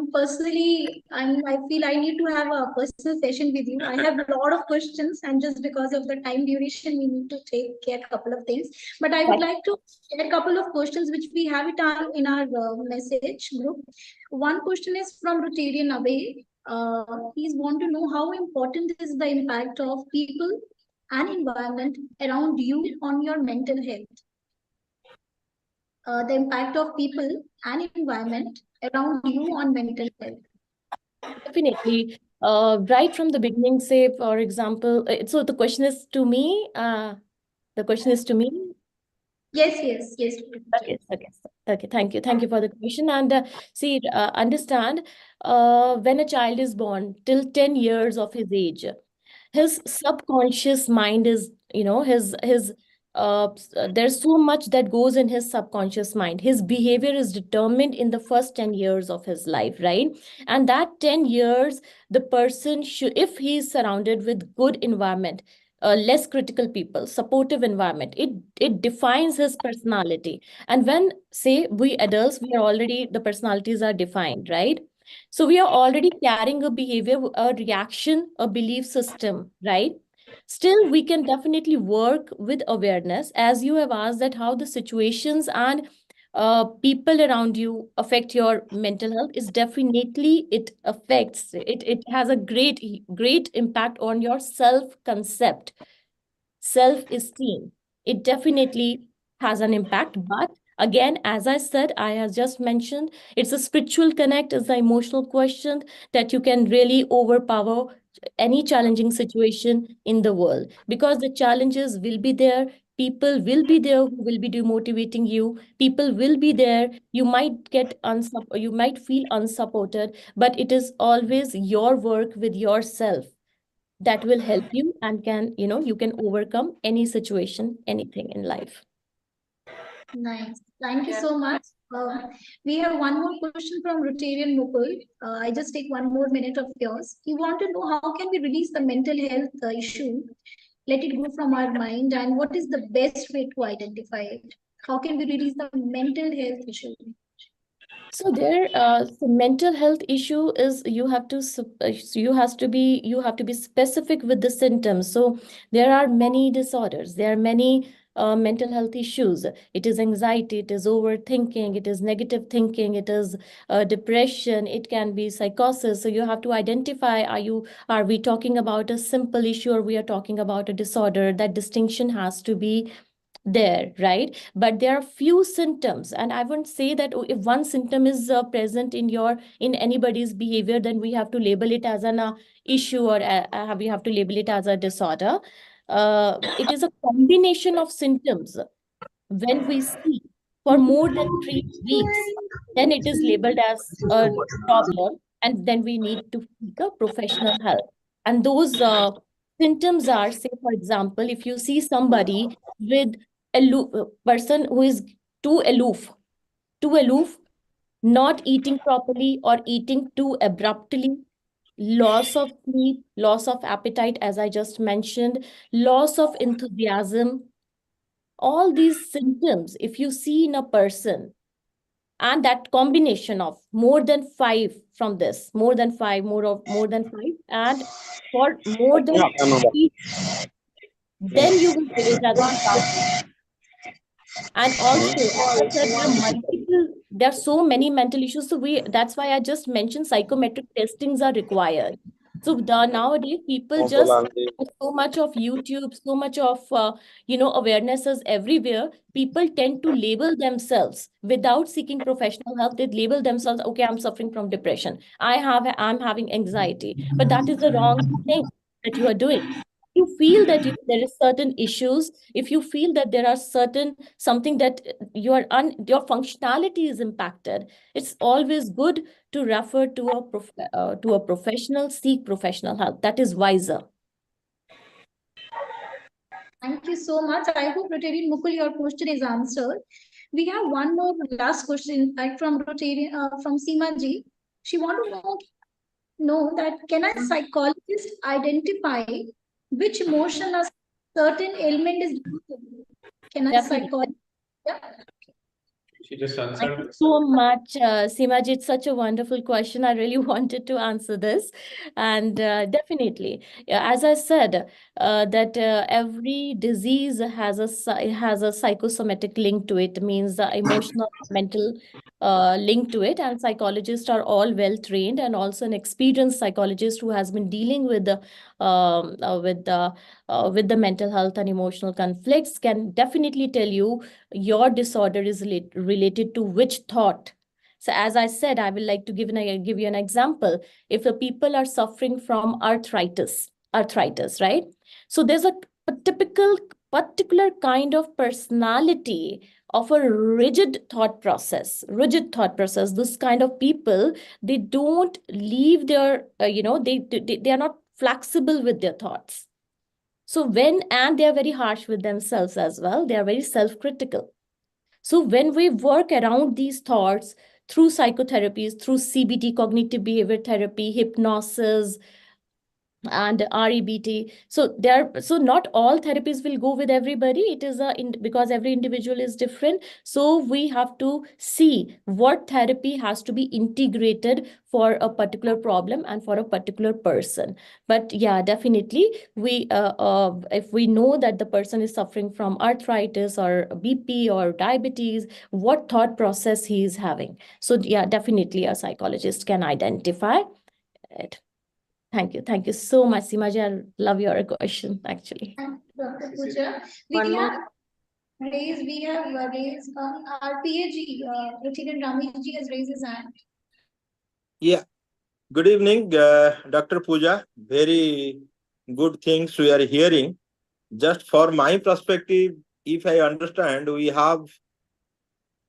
feel I need to have a personal session with you. I have a lot of questions, and just because of the time duration, we need to take care a couple of things. But I would like to share a couple of questions which we have it in our message group. One question is from Rotarian Abhay. He's want to know how important is the impact of people and environment around you on your mental health. The impact of people and environment around you on mental health. Definitely. Right from the beginning, say, for example, so the question is to me. The question is to me. Yes. Okay. Thank you for the question. And see, understand, when a child is born till 10 years of his age, his subconscious mind is, there's so much that goes in his subconscious mind. His behavior is determined in the first 10 years of his life, right? And that 10 years, the person should, if he is surrounded with good environment, less critical people, supportive environment, it defines his personality. And when, say, we adults, we are already, the personalities are defined, right? So we are already carrying a behavior, a reaction, a belief system, right? Still, we can definitely work with awareness, as you have asked, that how the situations and people around you affect your mental health. Is definitely, it affects it. It has a great impact on your self-concept, self-esteem. It definitely has an impact. But again, as I said, I have just mentioned, it's a spiritual connect, it's the emotional question that you can really overpower any challenging situation in the world, because the challenges will be there. People will be there who will be demotivating you. People will be there. You might you might feel unsupported, but it is always your work with yourself that will help you, and you can overcome any situation, anything in life. Nice. Thank you so much. We have one more question from Rotarian Mukul. I just take 1 more minute of yours. He want to know how can we release the mental health issue, let it go from our mind, and what is the best way to identify it? How can we release the mental health issue? So so mental health issue is you have to be specific with the symptoms. So there are many disorders. There are many mental health issues. It is anxiety, it is overthinking, it is negative thinking, it is depression, it can be psychosis. So you have to identify, are we talking about a simple issue, or we are talking about a disorder? That distinction has to be there, right? But there are few symptoms, and I wouldn't say that if one symptom is present in anybody's behavior, then we have to label it as an issue, or we have to label it as a disorder. It is a combination of symptoms. When we see for more than 3 weeks, then it is labeled as a problem, and then we need to seek a professional help. And those symptoms are, say, for example, if you see somebody with a person who is too aloof, not eating properly or eating too abruptly, loss of sleep, loss of appetite, as I just mentioned, loss of enthusiasm, all these symptoms, if you see in a person, And that combination of more than 5 from this, more than 5, more than 5, and for more than 3, then you will give it as a. And also, as I said, there are so many mental issues. So that's why I just mentioned psychometric testings are required. So nowadays people just so much of YouTube, so much of awareness is everywhere. People tend to label themselves without seeking professional help. They label themselves, okay, I'm suffering from depression. I'm having anxiety. But that is the wrong thing that you are doing. You feel that there is certain issues, if you feel that there are certain something that your functionality is impacted, it's always good to refer to a professional, seek professional help. That is wiser. Thank you so much. I hope Rotarian Mukul, your question is answered. We have one more last question from Rotarian, from Seema ji. She want to know that can a psychologist identify which emotion a certain ailment is due to? Can a psychologist? Yeah. She just answered. Thank you so much, Seemaji. It's such a wonderful question. I really wanted to answer this. And definitely, as I said, that every disease has a psychosomatic link to it, means the emotional, mental link to it. And psychologists are all well trained, and also an experienced psychologist who has been dealing with the mental health and emotional conflicts can definitely tell you your disorder is related to which thought. So as I said, I will like to give you an example. If the people are suffering from arthritis, right? So there's a particular kind of personality of a rigid thought process. This kind of people, they don't leave their, they are not flexible with their thoughts. So and they are very harsh with themselves as well. They are very self-critical. So when we work around these thoughts through psychotherapies, through CBT, cognitive behavior therapy, hypnosis, and REBT. So not all therapies will go with everybody. It is because every individual is different. So we have to see what therapy has to be integrated for a particular problem and for a particular person. But yeah, definitely if we know that the person is suffering from arthritis or BP or diabetes, what thought process he is having. So yeah, definitely a psychologist can identify it. Thank you. Thank you so much, Seemaji. I love your question, actually. Thank you, Dr. Pooja. We have raised our PAG, Rotarian Ramesh ji has raised his hand. Yeah. Good evening, Dr. Pooja. Very good things we are hearing. Just for my perspective, if I understand, we have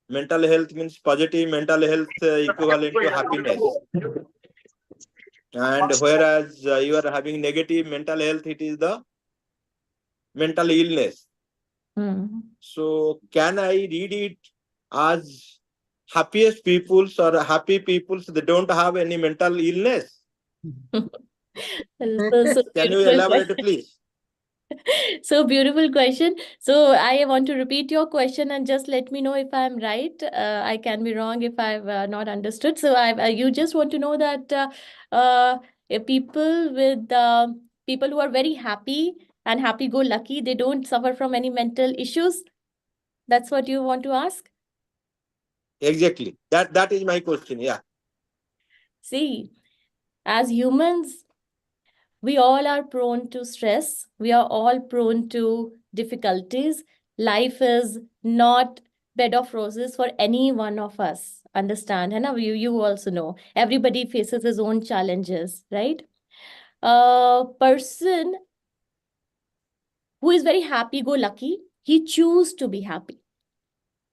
mental health means positive mental health equivalent to happiness. And whereas you are having negative mental health, it is the mental illness. So can I read it as happiest peoples or happy peoples, they don't have any mental illness? So Can you elaborate, please? So beautiful question. So I want to repeat your question and just let me know if I'm right. I can be wrong if I've not understood. So you just want to know that if people who are very happy and happy-go-lucky, they don't suffer from any mental issues. That's what you want to ask? Exactly. That is my question. Yeah. See, as humans, we all are prone to stress. We are all prone to difficulties. Life is not bed of roses for any one of us. Understand? And you also know. Everybody faces his own challenges, right? A person who is very happy-go-lucky, he chooses to be happy.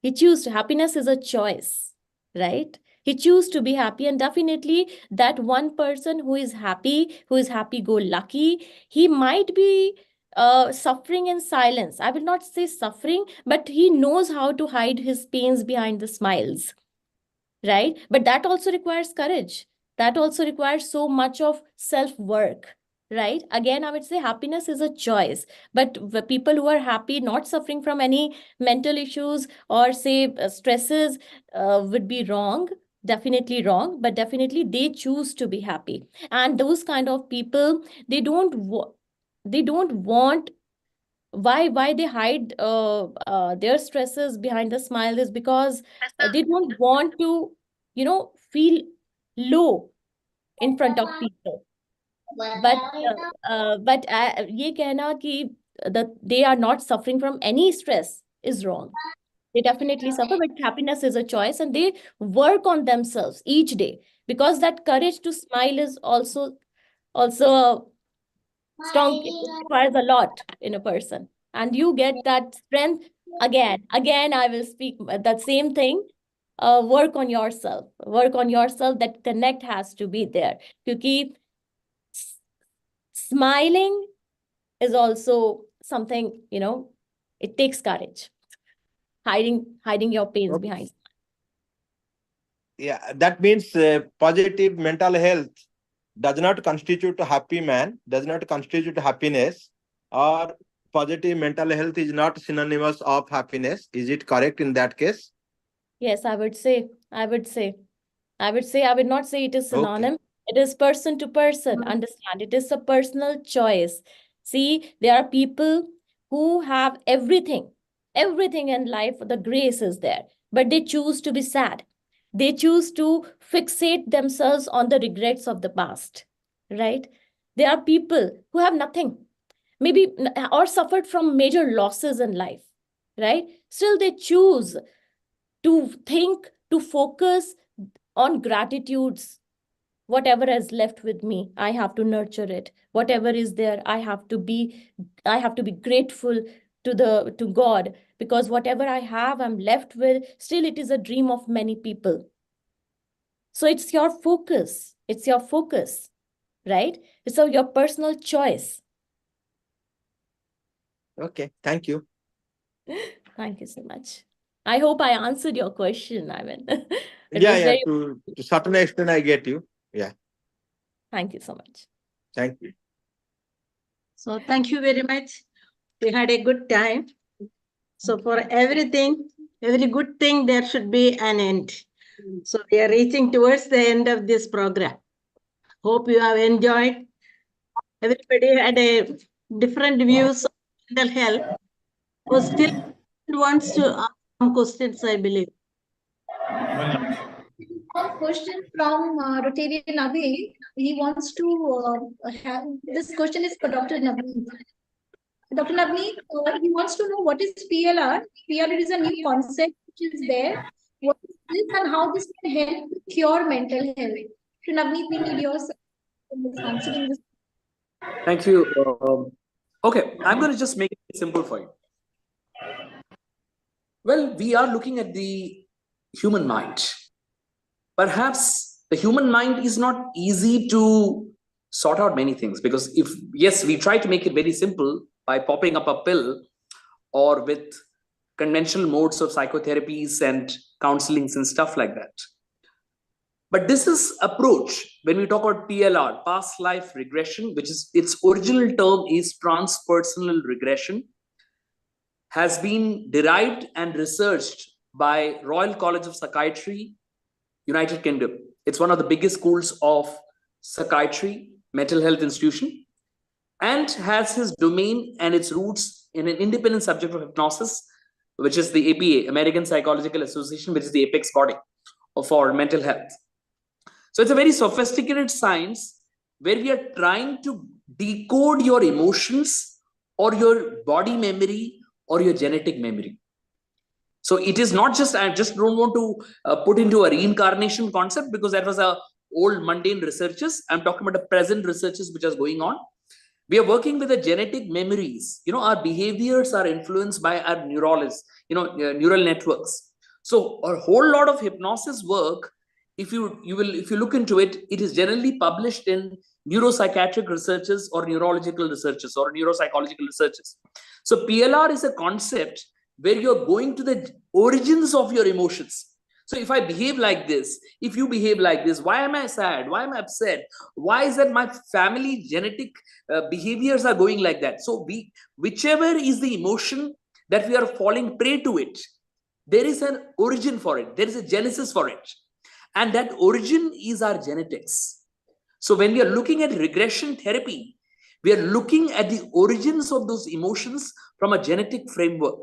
Happiness is a choice, right? He chooses to be happy, and definitely that one person who is happy-go-lucky, he might be suffering in silence. I will not say suffering, but he knows how to hide his pains behind the smiles, right? But that also requires courage. That also requires so much of self-work. right? Again, I would say happiness is a choice, but the people who are happy, not suffering from any mental issues or say stresses would be wrong, definitely wrong, but definitely they choose to be happy. And those kind of people, they don't want, why they hide their stresses behind the smile is because they don't want to, feel low in front of people. But ये कहना कि that they are not suffering from any stress is wrong. They definitely suffer, but happiness is a choice, and they work on themselves each day, because that courage to smile is also strong. It requires a lot in a person, and you get that strength again. I will speak that same thing. Work on yourself. Work on yourself. That connect has to be there. Because smiling is also something, it takes courage. Hiding your pains behind. Yeah, that means positive mental health does not constitute a happy man, does not constitute happiness, or positive mental health is not synonymous of happiness. Is it correct in that case? Yes, I would not say it is synonym. Okay. It is person to person. Understand? It is a personal choice. See, there are people who have everything in life. The grace is there, but they choose to be sad. They choose to fixate themselves on the regrets of the past, right? There are people who have nothing, maybe, or suffered from major losses in life, right? Still, they choose to think, to focus on gratitudes. Whatever is left with me, I have to nurture it. Whatever is there, I have to be grateful to God, because whatever I have, I'm left with. Still, it is a dream of many people. So it's your focus. Right? It's your personal choice. Okay, thank you. Thank you so much. I hope I answered your question, Ivan. To certain extent, I get you. Yeah. Thank you so much. Thank you. So thank you very much. We had a good time. So for everything, every good thing, there should be an end. So we are reaching towards the end of this program. Hope you have enjoyed. Everybody had a different views of mental health. Who still wants to ask some questions, I believe. One question from Rotarian Abhi. He wants to have this question is for Dr. Navaneeth. Dr. Navaneeth, he wants to know what is PLR. PLR is a new concept which is there. What is this and how this can help cure mental health? Dr. Navaneeth, we need your answering this. Thank you. Okay, I'm going to just make it simple for you. Well, we are looking at the human mind. Perhaps the human mind is not easy to sort out many things, because we try to make it very simple by popping up a pill or with conventional modes of psychotherapies and counselings and stuff like that. But this is approach, when we talk about PLR, past life regression, which is its original term is transpersonal regression, has been derived and researched by Royal College of Psychiatry, United Kingdom. It's one of the biggest schools of psychiatry, mental health institution, and has his domain and its roots in an independent subject of hypnosis, which is the APA, American Psychological Association, which is the apex body for mental health. So it's a very sophisticated science where we are trying to decode your emotions or your body memory or your genetic memory. So it is not just, I just don't want to put into a reincarnation concept, because that was a old mundane researches. I'm talking about the present researches which is going on. We are working with the genetic memories. Our behaviors are influenced by our neural networks. So a whole lot of hypnosis work, if you look into it, it is generally published in neuropsychiatric researches or neurological researches or neuropsychological researches. So PLR is a concept where you're going to the origins of your emotions. So if I behave like this, if you behave like this, why am I sad? Why am I upset? Why is that my family genetic behaviors are going like that? So whichever is the emotion that we are falling prey to it, there is an origin for it. There is a genesis for it. And that origin is our genetics. So when we are looking at regression therapy, we are looking at the origins of those emotions from a genetic framework.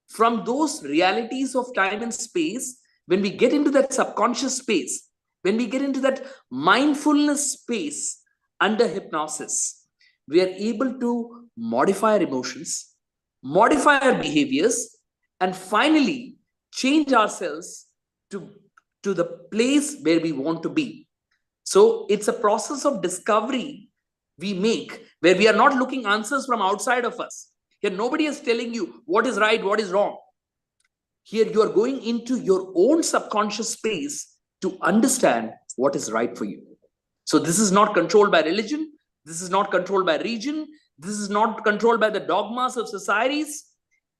From those realities of time and space, when we get into that subconscious space, when we get into that mindfulness space under hypnosis, we are able to modify our emotions, modify our behaviors, and finally change ourselves to the place where we want to be. So it's a process of discovery we make where we are not looking answers from outside of us. Here, nobody is telling you what is right, what is wrong. Here, you are going into your own subconscious space to understand what is right for you. So this is not controlled by religion. This is not controlled by region. This is not controlled by the dogmas of societies.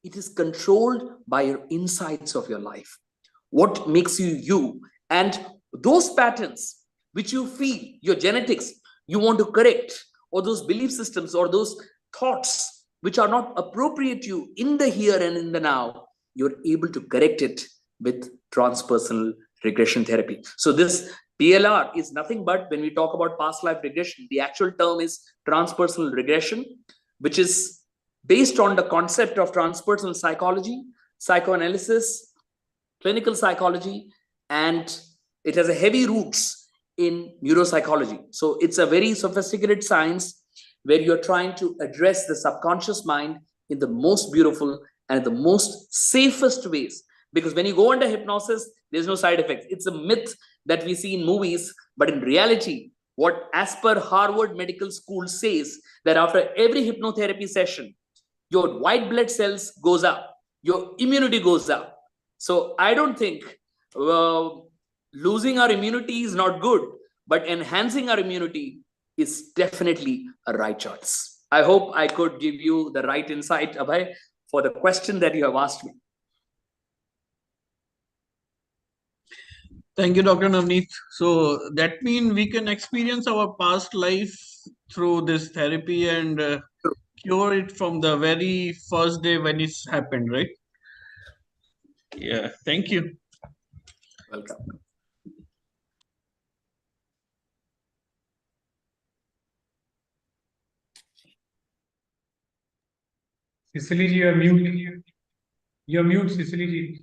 It is controlled by your insights of your life. What makes you you? And those patterns which you feel, your genetics, you want to correct, or those belief systems or those thoughts which are not appropriate to you in the here and in the now, you're able to correct it with transpersonal regression therapy. So this PLR is nothing but, when we talk about past life regression, the actual term is transpersonal regression, which is based on the concept of transpersonal psychology, psychoanalysis, clinical psychology, and it has a heavy roots in neuropsychology. So it's a very sophisticated science where you're trying to address the subconscious mind in the most beautiful and the most safest ways. Because when you go under hypnosis, there's no side effects. It's a myth that we see in movies, but in reality, what as per Harvard Medical School says, that after every hypnotherapy session, your white blood cells goes up, your immunity goes up. So I don't think losing our immunity is not good, but enhancing our immunity is definitely a right choice. I hope I could give you the right insight, Abhay, for the question that you have asked me. Thank you, Dr. Navaneeth. So that means we can experience our past life through this therapy and cure it from the very first day when it's happened, right? Yeah, thank you. Welcome. Cecily, you're mute. You're mute, Cecily.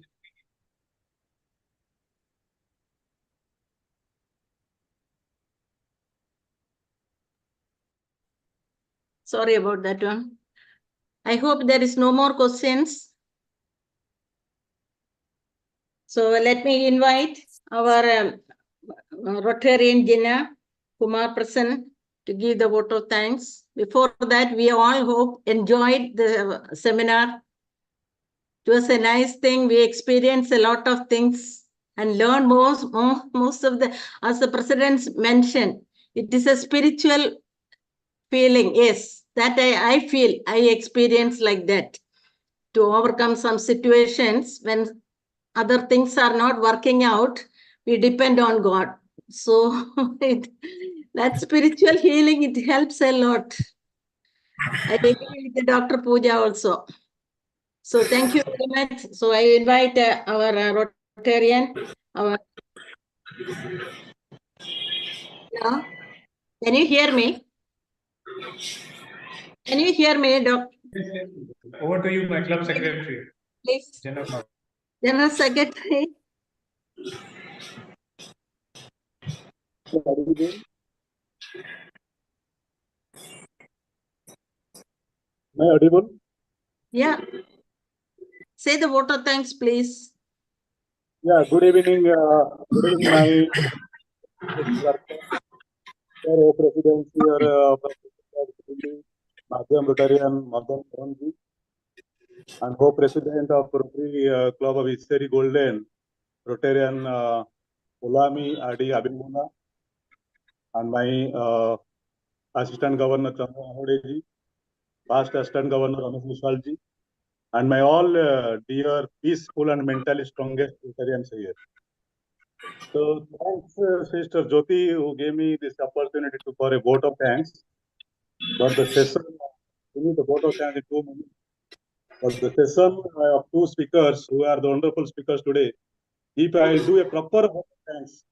Sorry about that one. I hope there is no more questions. So let me invite our Rotarian Jina Kumar Prasan to give the vote of thanks. Before that, we all hope enjoyed the seminar. It was a nice thing. We experienced a lot of things and learned most of the, as the president mentioned, it is a spiritual feeling. Yes, that I feel, I experience like that, to overcome some situations when other things are not working out, we depend on God. So that spiritual healing, it helps a lot. I agree with the Dr. Pooja also. So thank you very much. So I invite our Rotarian. Hello? Can you hear me? Can you hear me, Doctor? Over to you, my club secretary. Please. General Secretary. Am I audible? Yeah. Say the vote of thanks, please. Yeah, good evening. Good evening, my presidency or Madhyam Rotarian Madhyam Anand, and co-president of Rotary Club of Iseri Golden, Rotarian Ulami Adi Abimuna, and my Assistant Governor Chandra Ahodeji, past Assistant Governor Ramesh Vishalji, and my all dear, peaceful and mentally strongest Rotarians here. So thanks, Sister Jyoti, who gave me this opportunity for a vote of thanks. But the session, we need the vote of thanks in 2 minutes. But the session of two speakers who are the wonderful speakers today, if I do a proper vote of thanks,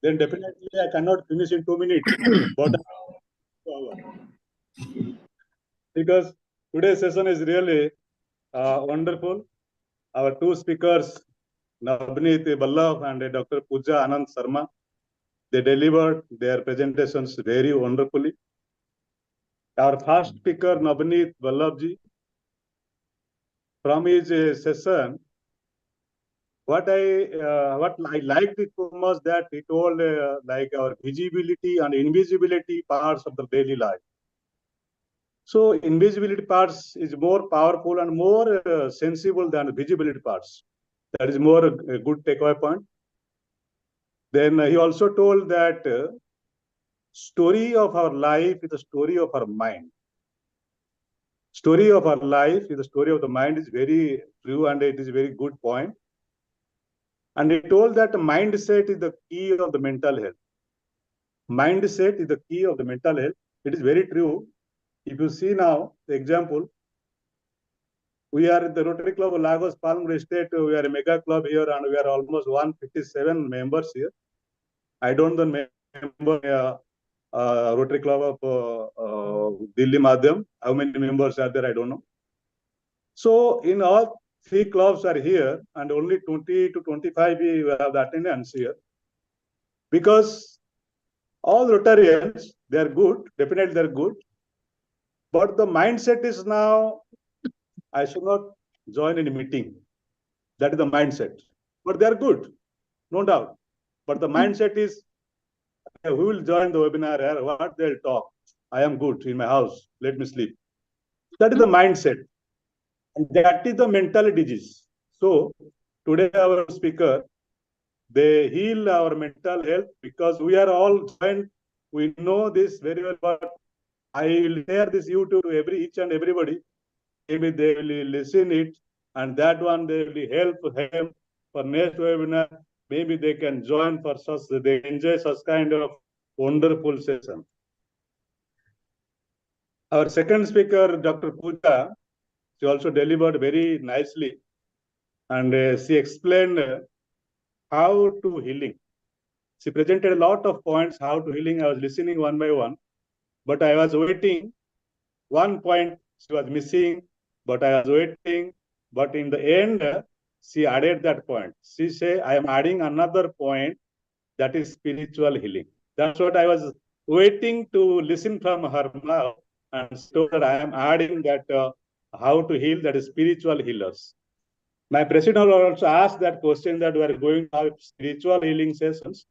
then definitely I cannot finish in 2 minutes. But because today's session is really wonderful. Our two speakers, Navaneeth Vallabh and Dr. Pooja Anand Sharma, they delivered their presentations very wonderfully. Our first speaker, Navaneeth Vallabh, from his session, what I liked it so much that he told like our visibility and invisibility parts of the daily life. So invisibility parts is more powerful and more sensible than the visibility parts. That is more a good takeaway point. Then he also told that story of our life is the story of our mind. Story of our life is the story of the mind is very true, and it is a very good point. And he told that mindset is the key of the mental health. Mindset is the key of the mental health. It is very true. If you see now, the example, we are in the Rotary Club of Lagos Palm Grove Estate. We are a mega club here, and we are almost 157 members here. I don't know the member Rotary Club of Delhi Madhyam. How many members are there? I don't know. So in all three clubs are here, and only 20 to 25 we have the attendance here. Because all Rotarians, they are good, definitely they are good. But the mindset is now, I should not join any meeting. That is the mindset. But they are good, no doubt. But the mindset is, who will join the webinar? What they'll talk? I am good in my house. Let me sleep. That is the mindset. And that is the mental disease. So today our speaker, they heal our mental health because we are all joined. We know this very well, but I will share this YouTube to each and everybody. Maybe they will listen it, and that one they will help him for next webinar. Maybe they can join for such, they enjoy such kind of wonderful session. Our second speaker, Dr. Pooja, she also delivered very nicely, and she explained how to healing. She presented a lot of points how to healing. I was listening one by one, but I was waiting. One point she was missing, but I was waiting. But in the end, she added that point. She said, I am adding another point, that is spiritual healing. That's what I was waiting to listen from her mouth. And she told that I am adding that how to heal, that is spiritual healers. My president also asked that question, that we are going to have spiritual healing sessions.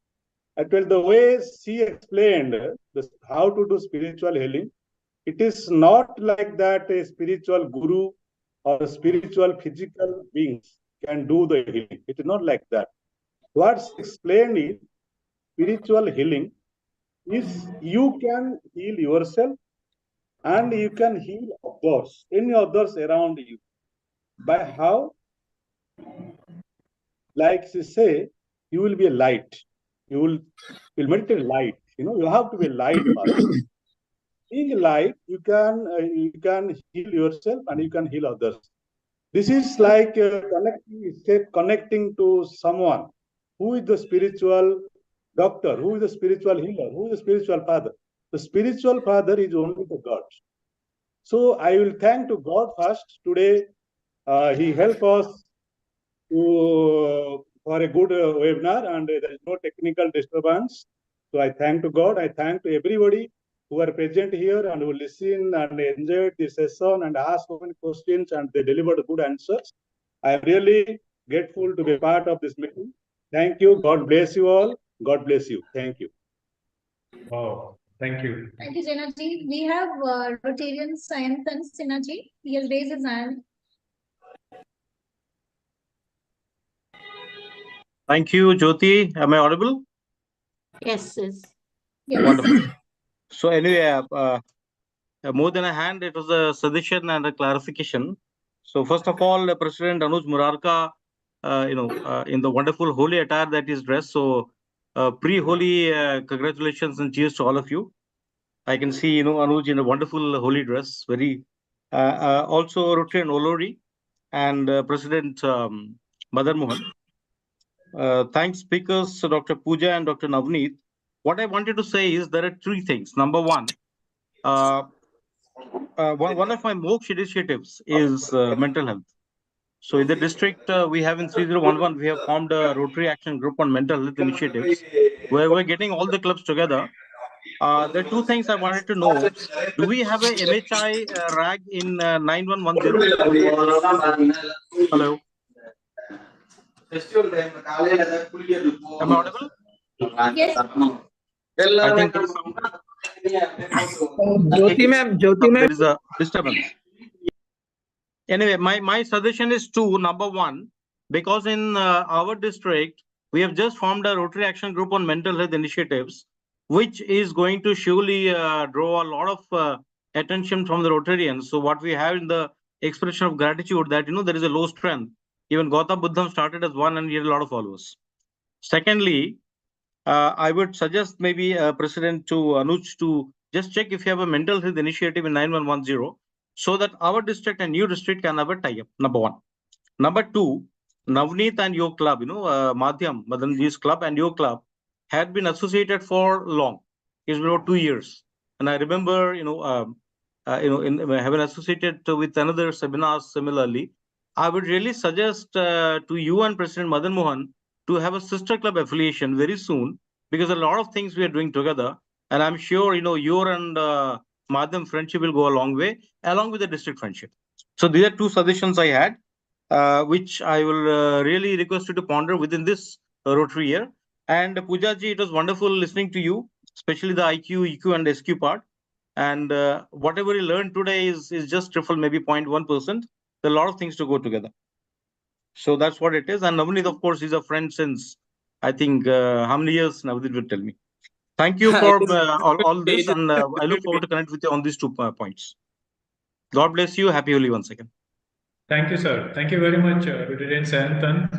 I told the way she explained how to do spiritual healing, it is not like that a spiritual guru or a spiritual physical beings can do the healing. It is not like that. What she explained is spiritual healing is you can heal yourself and you can heal others, any others around you. By how? Like she say, you will be a light. You will meditate light. You have to be a light first. Being a light, you can heal yourself and you can heal others. This is like connecting to someone who is the spiritual doctor, who is the spiritual healer, who is the spiritual father. The spiritual father is only the God. So I will thank to God first. Today, he helped us for a good webinar, and there is no technical disturbance. So I thank to God. I thank to everybody who are present here and who listen and enjoyed the session and asked so many questions, and they delivered good answers. I am really grateful to be part of this meeting. Thank you. God bless you all. God bless you. Thank you. Wow. Thank you. Thank you, Jenaji. We have Rotarian Sayantan Sinaji. He has raised his hand. Thank you, Jyoti. Am I audible? Yes, yes. Yes. Wonderful. So anyway, more than a hand, it was a suggestion and a clarification. So first of all, President Anuj Murarka in the wonderful holy attire that is dressed. So pre-holy congratulations and cheers to all of you. I can see, Anuj in a wonderful holy dress, very also Rotary and Olori and President Madan Mohan. Thanks, speakers, Dr. Pooja and Dr. Navaneeth. What I wanted to say is there are three things. Number one, one of my moksha initiatives is mental health. So in the district, we have in 3011, we have formed a Rotary Action Group on mental health initiatives, where we're getting all the clubs together. There are two things I wanted to know. Do we have a MHI RAG in 9110? Hello? Am I audible? Yes. I think there is Jyoti ma'am. there is a disturbance. Anyway, my suggestion is number one, because in our district, we have just formed a Rotary Action Group on mental health initiatives, which is going to surely draw a lot of attention from the Rotarians. So what we have in the expression of gratitude that, there is a low strength. Even Gautam Buddham started as one and he had a lot of followers. Secondly, I would suggest maybe President to Anuj to just check if you have a mental health initiative in 9110, so that our district and new district can have a tie-up, number one. Number two, Navaneeth and your club, Madhyam, Madanji's club and your club had been associated for long. It's been about 2 years. And I remember, having associated with another seminars similarly, I would really suggest to you and President Madan Mohan to have a sister club affiliation very soon, because a lot of things we are doing together. And I'm sure, your and Madhyam friendship will go a long way, along with the district friendship. So these are two suggestions I had, which I will really request you to ponder within this Rotary year. And Pooja ji, it was wonderful listening to you, especially the IQ, EQ, and SQ part. And whatever you learned today is just triple, maybe 0.1%. There are a lot of things to go together. So that's what it is. And Navaneeth, of course, is a friend since, I think, how many years? Navaneeth will tell me. Thank you for all this. And I look forward to connect with you on these 2 points. God bless you. Happy Holi once again. Thank you, sir. Thank you very much, Rotarian Santan.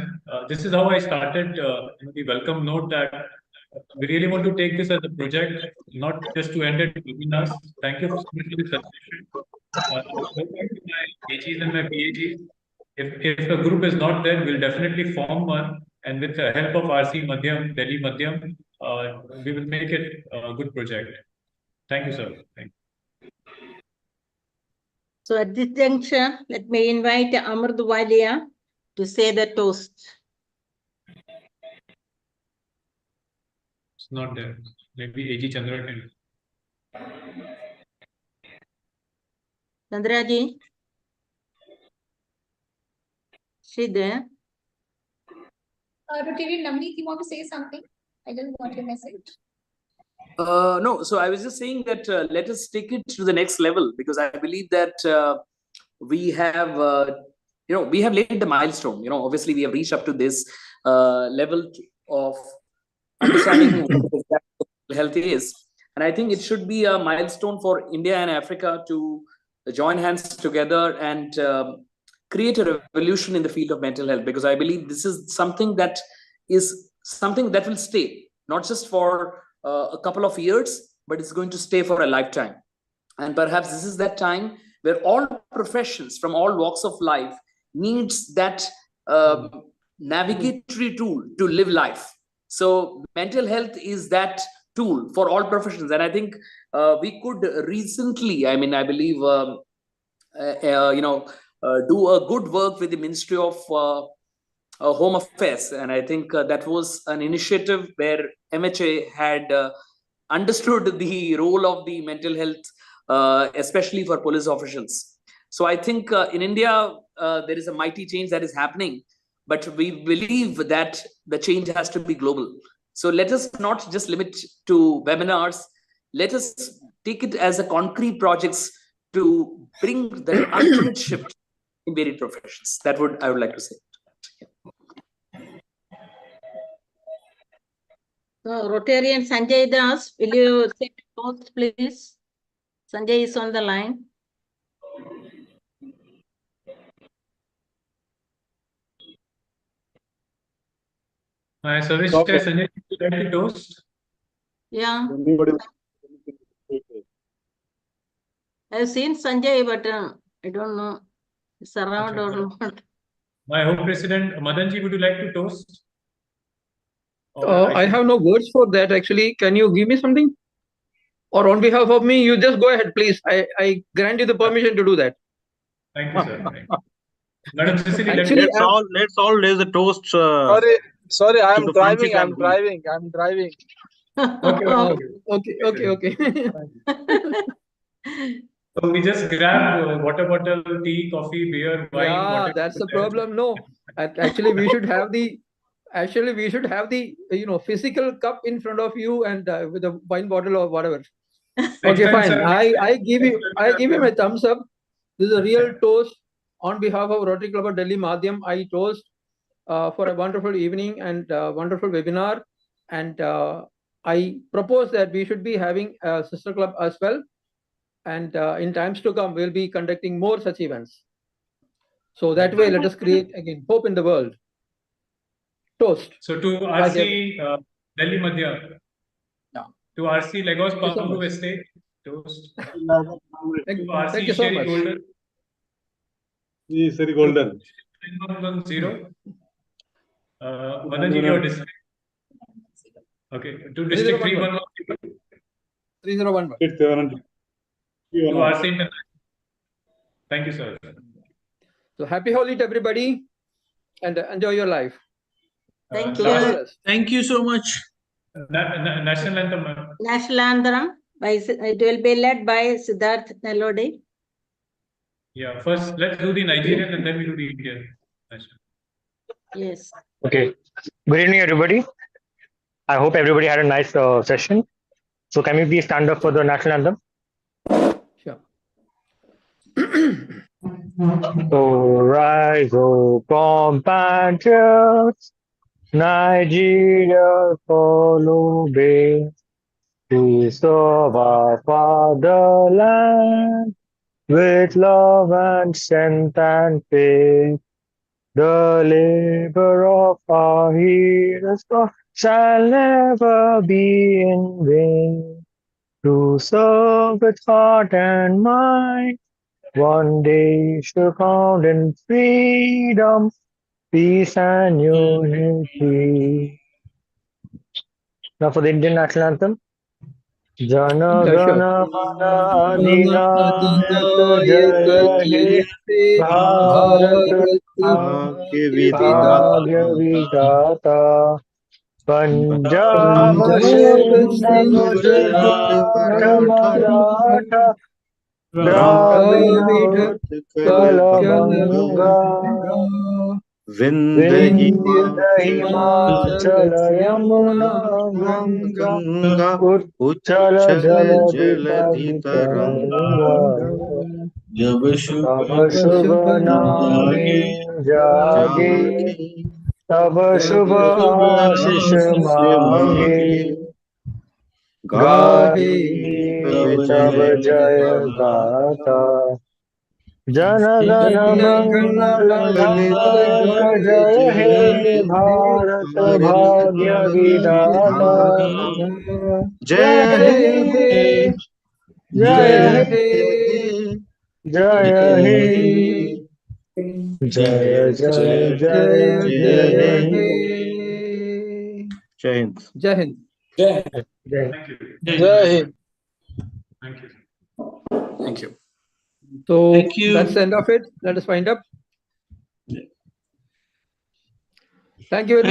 This is how I started the welcome note that we really want to take this as a project, not just to end it webinars. Thank you so much for this suggestion. My AGs and my PAGs. If a group is not there, we'll definitely form one. And with the help of RC Madhyam, Delhi Madhyam, we will make it a good project. Thank you, sir. Thank you. So at this juncture, let me invite Amrut Walia to say the toast. It's not there. Maybe AG Chandra can. Chandraji? She there? Rotarian Navaneeth, you want to say something? I just got your message. No, so I was just saying that let us take it to the next level, because I believe that we have, we have laid the milestone. Obviously we have reached up to this level of understanding what health is, and I think it should be a milestone for India and Africa to join hands together and create a revolution in the field of mental health, because I believe this is something that will stay, not just for a couple of years, but it's going to stay for a lifetime. And perhaps this is that time where all professions from all walks of life needs that navigatory tool to live life. So mental health is that tool for all professions. And I think we could recently, I believe, do a good work with the Ministry of Home Affairs. And I think that was an initiative where MHA had understood the role of the mental health, especially for police officials. So I think in India, there is a mighty change that is happening, but we believe that the change has to be global. So let us not just limit to webinars. Let us take it as a concrete projects to bring the ultimate shift in varied professions. I would like to say. So Rotarian Sanjay Das, will you say the toast, please? Sanjay is on the line. My service Okay. chair, Sanjay, would you like to toast? Yeah, Anybody? I've seen Sanjay, but I don't know it's around Okay. or not. My home president, Madanji, would you like to toast? Or I have no words for that actually. Can you give me something? Or on behalf of me, you just go ahead, please. I grant you the permission to do that. Thank you, sir. Thank you. Madam Cecily, Actually, Let's all raise a toast. Sorry, to I'm the driving. friendship and I'm driving. Okay, okay. So we just grab water bottle, tea, coffee, beer, wine. Yeah, whatever that's the is there. problem. No, actually, we should have the physical cup in front of you and with a wine bottle or whatever. Okay, Next time, fine. sir. I give him a thumbs up. This is a real toast on behalf of Rotary Club of Delhi Madhyam. I toast for a wonderful evening and wonderful webinar. And I propose that we should be having a sister club as well. And in times to come, we'll be conducting more such events. So that way, let us create again hope in the world. Toast. So to RC Delhi Madhya. Yeah. To RC Lagos Thank you so Palm much. Estate. Toast. Thank To RC you so Sherry much. Golden. Sherry Golden. 910. Madanji, your district. Okay. To district 311. 3011. It's 700. To RC International. Thank you, sir. So happy Holi to everybody and enjoy your life. Thank last- you. Thank you so much. National anthem, ma'am. National Anthem, it will be led by Siddharth Nalode. Yeah, first let's do the Nigerian and then we do the Indian. Yes. Okay. Good evening, everybody. I hope everybody had a nice session. So can we please stand up for the national anthem? Sure. So rise, O compatriots, Nigeria follow obey, to serve our fatherland with love and strength and faith. The labor of our heroes shall never be in vain. To serve with heart and mind, one day shall count in freedom, peace and unity. Now for the Indian national anthem. Jana Gana Mana Adinayaka Jaya He Bharat Bhagya Vidata Punjab Sindh Gujarat Maratha Dravida Utkal Banga Vindhya Himachal Yamuna Ganga Uchala Jaladhika Jab Shubh Name Jage Tab Shubh Ashish Mange Gahe Tab Jaya Gata Jana Gana Mangala Dayaka Jaya He Bharat Bhagya Vidata Jaya He Jaya He Jaya He Jaya Jaya Jaya Jaya He Jai Hind. Jai Hind. Thank you. Jai Hind. Thank you. Thank you. So Thank you. that's the end of it. Let us wind up. Thank you very much.